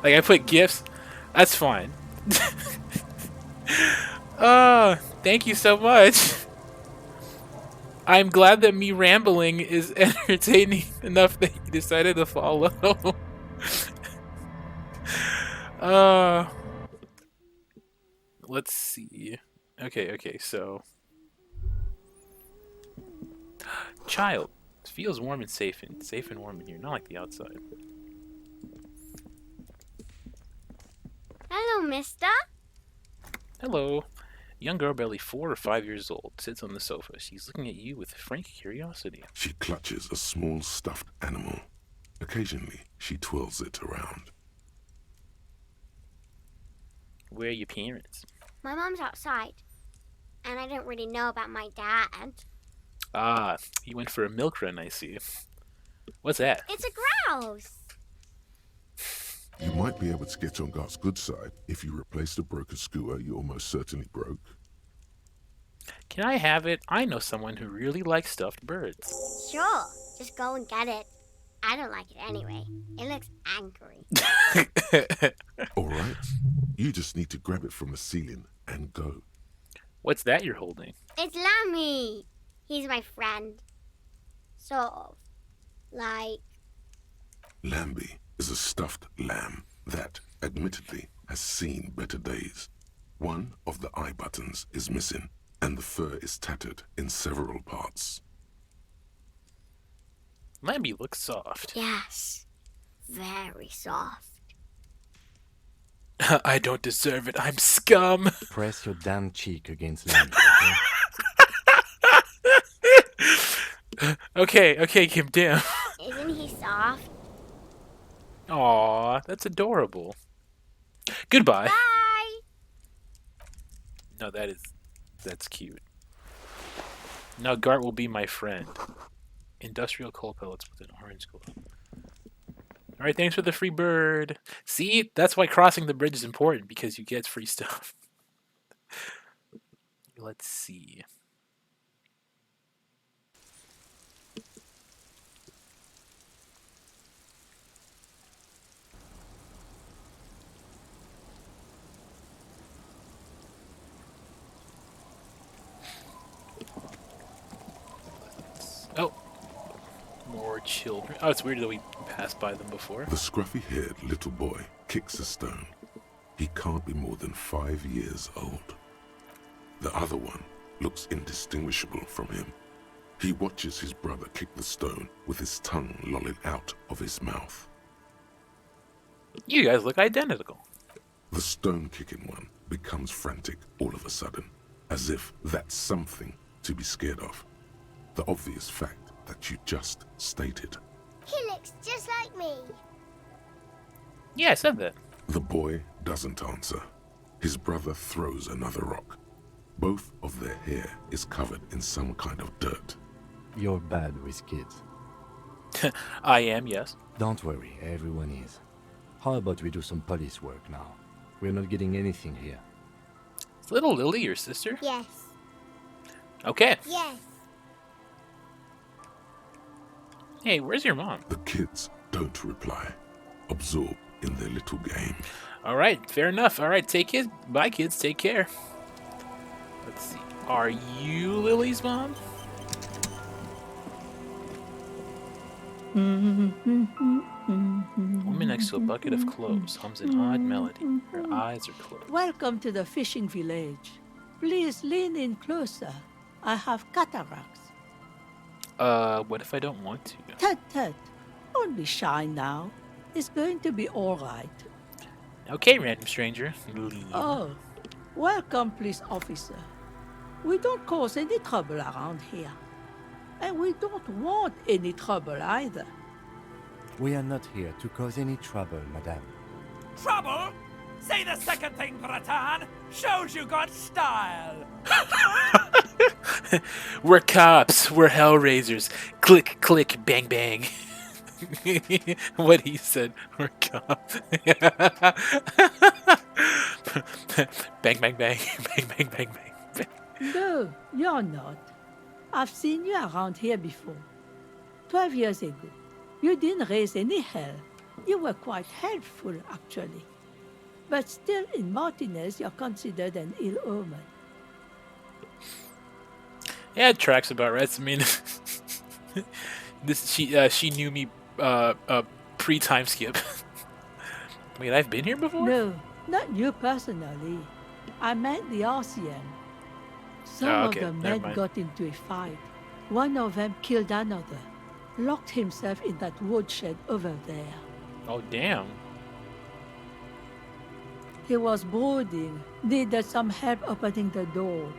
Like I put GIFs. That's fine. Thank you so much. I'm glad that me rambling is entertaining enough that you decided to follow. Let's see. Okay, so child, it feels warm and safe and warm in here, not like the outside. Hello, mister. Hello. Young girl, barely 4 or 5 years old, sits on the sofa. She's looking at you with frank curiosity. She clutches a small stuffed animal. Occasionally, she twirls it around. Where are your parents? My mom's outside, and I don't really know about my dad. Ah, you went for a milk run, I see. What's that? It's a grouse. You might be able to get on Gart's good side if you replace the broken scooter you almost certainly broke. Can I have it? I know someone who really likes stuffed birds. Sure, just go and get it. I don't like it anyway. It looks angry. All right. You just need to grab it from the ceiling and go. What's that you're holding? It's Lammy. He's my friend. Sort of. Like... Lambie is a stuffed lamb that, admittedly, has seen better days. One of the eye buttons is missing, and the fur is tattered in several parts. Lambie looks soft. Yes. Very soft. I don't deserve it. I'm scum. Press your damn cheek against Lambie, okay? Okay, Kim, damn. Isn't he soft? Aw, that's adorable. Goodbye. Bye! No, that's cute. Now Gart will be my friend. Industrial coal pellets with an orange glow. Alright, thanks for the free bird. See, that's why crossing the bridge is important, because you get free stuff. Let's see. Oh, more children. Oh, it's weird that we passed by them before. The scruffy-haired little boy kicks a stone. He can't be more than 5 years old. The other one looks indistinguishable from him. He watches his brother kick the stone with his tongue lolling out of his mouth. You guys look identical. The stone-kicking one becomes frantic all of a sudden, as if that's something to be scared of. The obvious fact that you just stated. He looks just like me. Yeah, I said that. The boy doesn't answer. His brother throws another rock. Both of their hair is covered in some kind of dirt. You're bad with kids. I am, yes. Don't worry, everyone is. How about we do some police work now? We're not getting anything here. Is little Lily your sister? Yes. Okay. Yes. Hey, where's your mom? The kids don't reply, absorbed in their little game. Alright, fair enough. Alright, take it. Bye, kids. Take care. Let's see. Are you Lily's mom? Woman next to a bucket of clothes hums an odd melody. Her eyes are closed. Welcome to the fishing village. Please lean in closer. I have cataracts. What if I don't want to? Tut. Don't be shy now. It's going to be all right. Okay, random stranger. Lean. Oh, welcome, police officer. We don't cause any trouble around here. And we don't want any trouble either. We are not here to cause any trouble, madame. Trouble? Say the second thing, Bratan. Shows you got style. We're cops. We're hellraisers. Click, click, bang, bang. What he said. We're cops. Bang, bang, bang. Bang, bang, bang, bang. No, you're not. I've seen you around here before. 12 years ago. You didn't raise any hell. You were quite helpful, actually. But still, in Martinez, you're considered an ill omen. Yeah, it tracks about right. I mean, she knew me pre-time skip. Wait, I've been here before? No, not you personally. I meant the RCM. Some okay, of the never men mind. got into a fight. One of them killed another. Locked himself in that woodshed over there. Oh, damn. He was brooding, needed some help opening the door.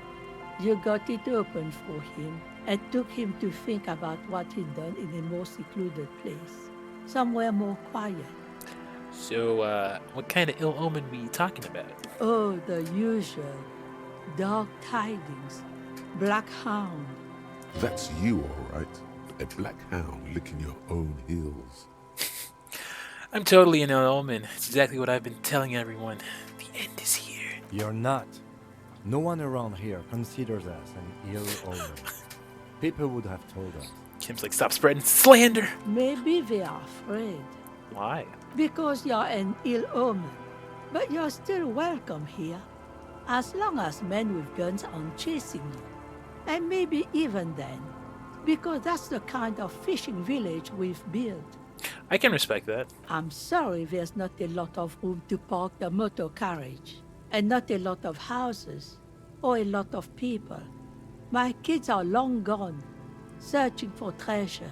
You got it open for him and took him to think about what he'd done in a more secluded place. Somewhere more quiet. So, what kind of ill omen we talking about? Oh, the usual. Dark tidings. Black hound. That's you, all right. A black hound licking your own heels. I'm totally an ill omen. It's exactly what I've been telling everyone. The end is here. You're not. No one around here considers us an ill omen. People would have told us. Kim's like, stop spreading slander. Maybe they are afraid. Why? Because you're an ill omen. But you're still welcome here. As long as men with guns aren't chasing you. And maybe even then. Because that's the kind of fishing village we've built. I can respect that. I'm sorry there's not a lot of room to park the motor carriage. And not a lot of houses. Or a lot of people. My kids are long gone. Searching for treasure.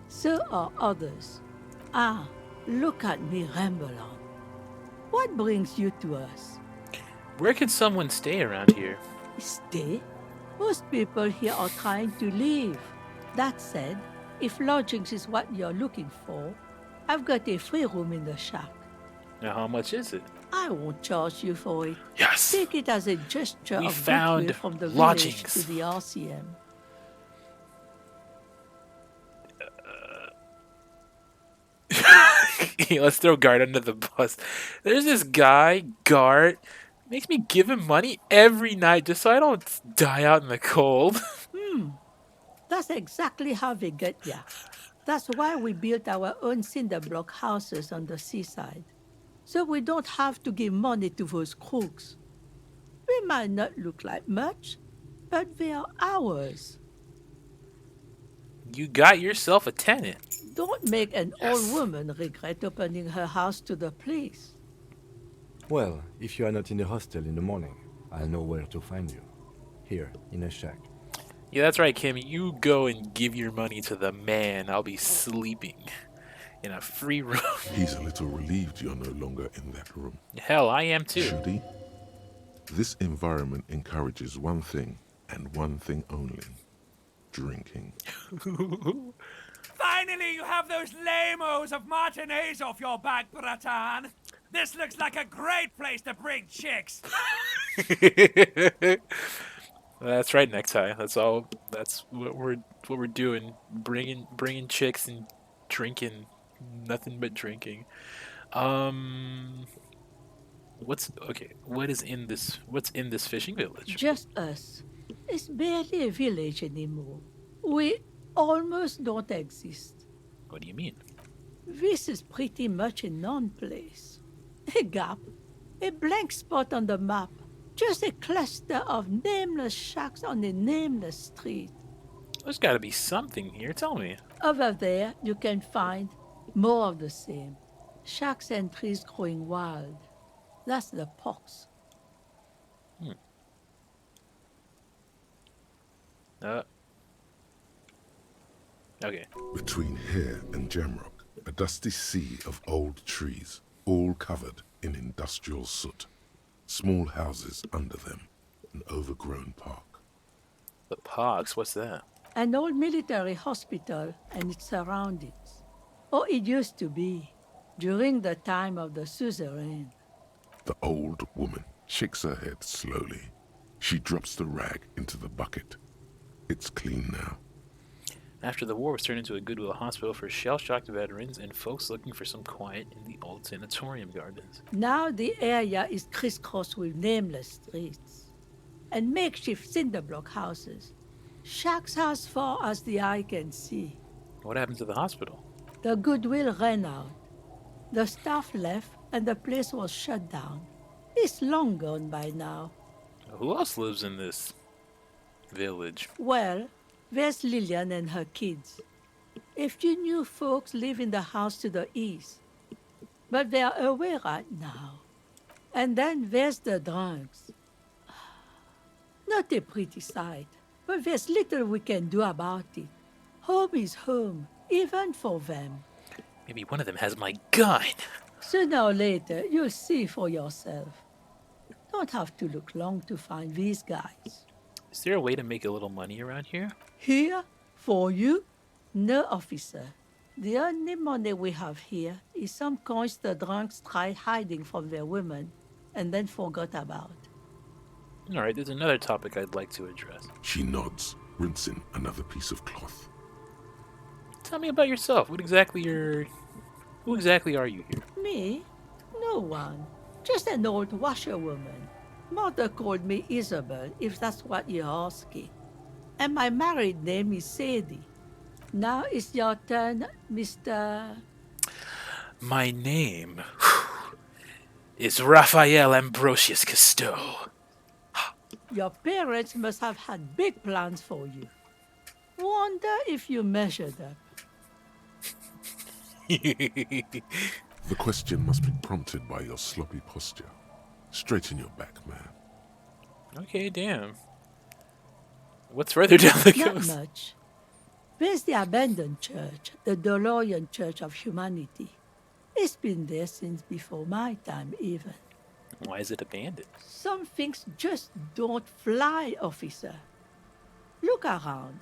So are others. Ah, look at me ramble on. What brings you to us? Where could someone stay around here? Stay? Most people here are trying to leave. That said, if lodgings is what you're looking for, I've got a free room in the shack. Now, how much is it? I won't charge you for it. Yes! Take it as a gesture We of found goodwill from the lodgings. village to the RCM. Let's throw Guard under the bus. There's this guy, Guard, makes me give him money every night just so I don't die out in the cold. That's exactly how they get ya. That's why we built our own cinder block houses on the seaside. So we don't have to give money to those crooks. We might not look like much, but they are ours. You got yourself a tenant. Don't make an old woman regret opening her house to the police. Well, if you are not in the hostel in the morning, I'll know where to find you. Here, in a shack. Yeah, that's right, Kim. You go and give your money to the man. I'll be sleeping in a free room. He's a little relieved you're no longer in that room. Hell, I am too. Should he? This environment encourages one thing, and one thing only. Drinking. Finally, you have those lamos of Martinez off your back, Bratan. This looks like a great place to bring chicks. That's right, Necktie. That's all. That's what we're doing. Bringing chicks and drinking. Nothing but drinking. What's okay? What's in this fishing village? Just us. It's barely a village anymore. We almost don't exist. What do you mean? This is pretty much a non-place. A gap. A blank spot on the map. Just a cluster of nameless shacks on a nameless street. There's got to be something here. Tell me. Over there, you can find more of the same. Shacks and trees growing wild. That's the pox. Okay. Between here and Jamrock, a dusty sea of old trees, all covered in industrial soot. Small houses under them, an overgrown park. The Pogs, what's that? An old military hospital and its surroundings. Or it used to be, during the time of the suzerain. The old woman shakes her head slowly. She drops the rag into the bucket. It's clean now. After the war was turned into a goodwill hospital for shell-shocked veterans and folks looking for some quiet in the old sanatorium gardens. Now the area is crisscrossed with nameless streets and makeshift cinder block houses. Shacks as far as the eye can see. What happened to the hospital? The goodwill ran out. The staff left and the place was shut down. It's long gone by now. Who else lives in this village? Well, there's Lillian and her kids. A few new folks live in the house to the east, but they're away right now. And then there's the drunks. Not a pretty sight, but there's little we can do about it. Home is home, even for them. Maybe one of them has my gun. Sooner or later, you'll see for yourself. Don't have to look long to find these guys. Is there a way to make a little money around here? Here? For you? No, officer. The only money we have here is some coins the drunks tried hiding from their women and then forgot about. Alright, there's another topic I'd like to address. She nods, rinsing another piece of cloth. Tell me about yourself. Who exactly are you here? Me? No one. Just an old washerwoman. Mother called me Isabel, if that's what you're asking. And my married name is Sadie. Now it's your turn, Mr. My name is Raphael Ambrosius Cousteau. Your parents must have had big plans for you. Wonder if you measured up. The question must be prompted by your sloppy posture. Straighten your back, man. Okay, damn. What's further down the coast? Not much. There's the abandoned church, the DeLorean Church of Humanity. It's been there since before my time, even. Why is it abandoned? Some things just don't fly, officer. Look around.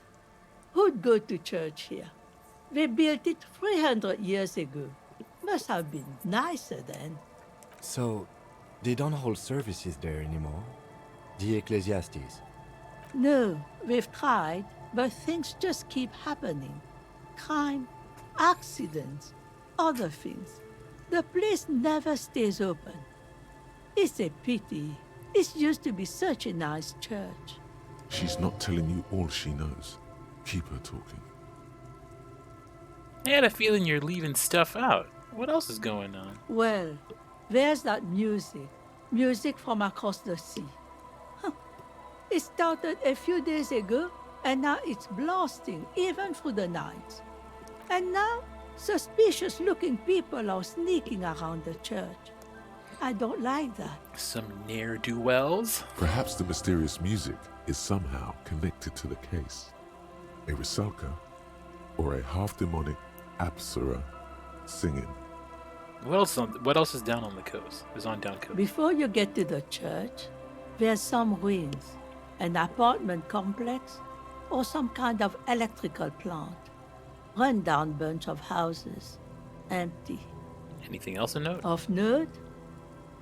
Who'd go to church here? They built it 300 years ago. Must have been nicer then. So, they don't hold services there anymore? The Ecclesiastes? No, we've tried, but things just keep happening. Crime, accidents, other things. The place never stays open. It's a pity. It used to be such a nice church. She's not telling you all she knows. Keep her talking. I had a feeling you're leaving stuff out. What else is going on? Well, there's that music. Music from across the sea. It started a few days ago, and now it's blasting even through the night. And now, suspicious-looking people are sneaking around the church. I don't like that. Some ne'er-do-wells? Perhaps the mysterious music is somehow connected to the case. A Rusalka or a half-demonic Apsara singing. What else is down on the coast? Is on down coast? Before you get to the church, there's some ruins, an apartment complex, or some kind of electrical plant. Run-down bunch of houses, empty. Anything else to note? Of note,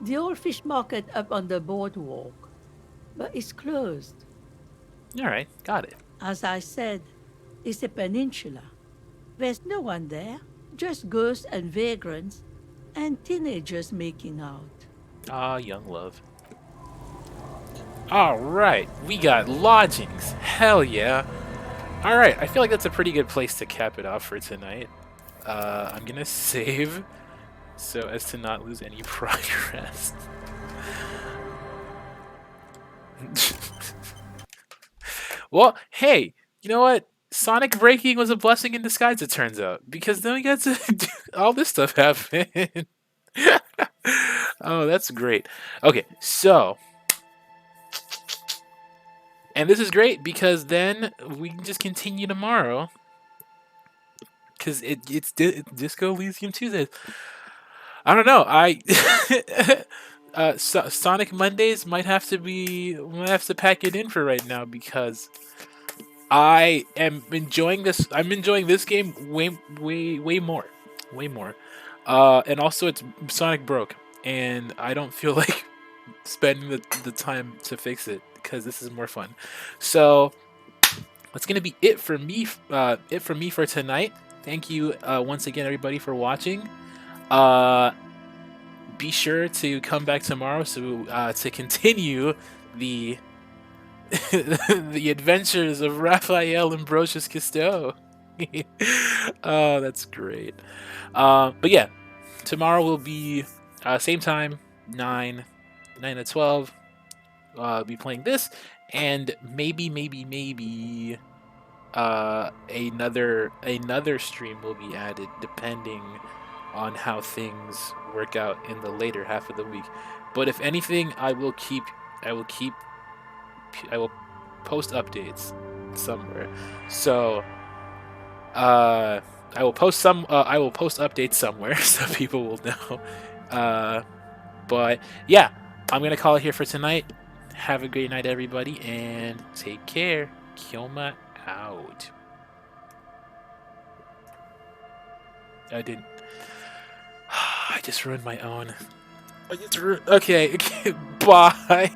the old fish market up on the boardwalk, but it's closed. All right, got it. As I said, it's a peninsula. There's no one there, just ghosts and vagrants, and teenagers making out. Ah, young love. All right, we got lodgings. Hell yeah. All right, I feel like that's a pretty good place to cap it off for tonight. I'm gonna save so as to not lose any progress. Well, hey, you know what? Sonic breaking was a blessing in disguise, it turns out, because then we got to do all this stuff happen. Oh, that's great. Okay, so, and this is great because then we can just continue tomorrow, because it's Disco Elysium Tuesdays. I don't know. Sonic Mondays might have to pack it in for right now because I am enjoying this. I'm enjoying this game way more, way more. And also it's Sonic broke, and I don't feel like spending the time to fix it because this is more fun. So that's gonna be it for me. It for me for tonight. Thank you once again, everybody, for watching. Be sure to come back tomorrow to continue the the adventures of Raphael Ambrosius Cousteau. Oh, that's great. But yeah, tomorrow will be same time, 9 to 12. Be playing this, and maybe another stream will be added depending on how things work out in the later half of the week. But if anything, I will post updates somewhere. So I will post updates somewhere so people will know. But yeah, I'm gonna call it here for tonight. Have a great night, everybody, and take care. Kyoma out. I didn't. I just ruined my own. Okay. Bye.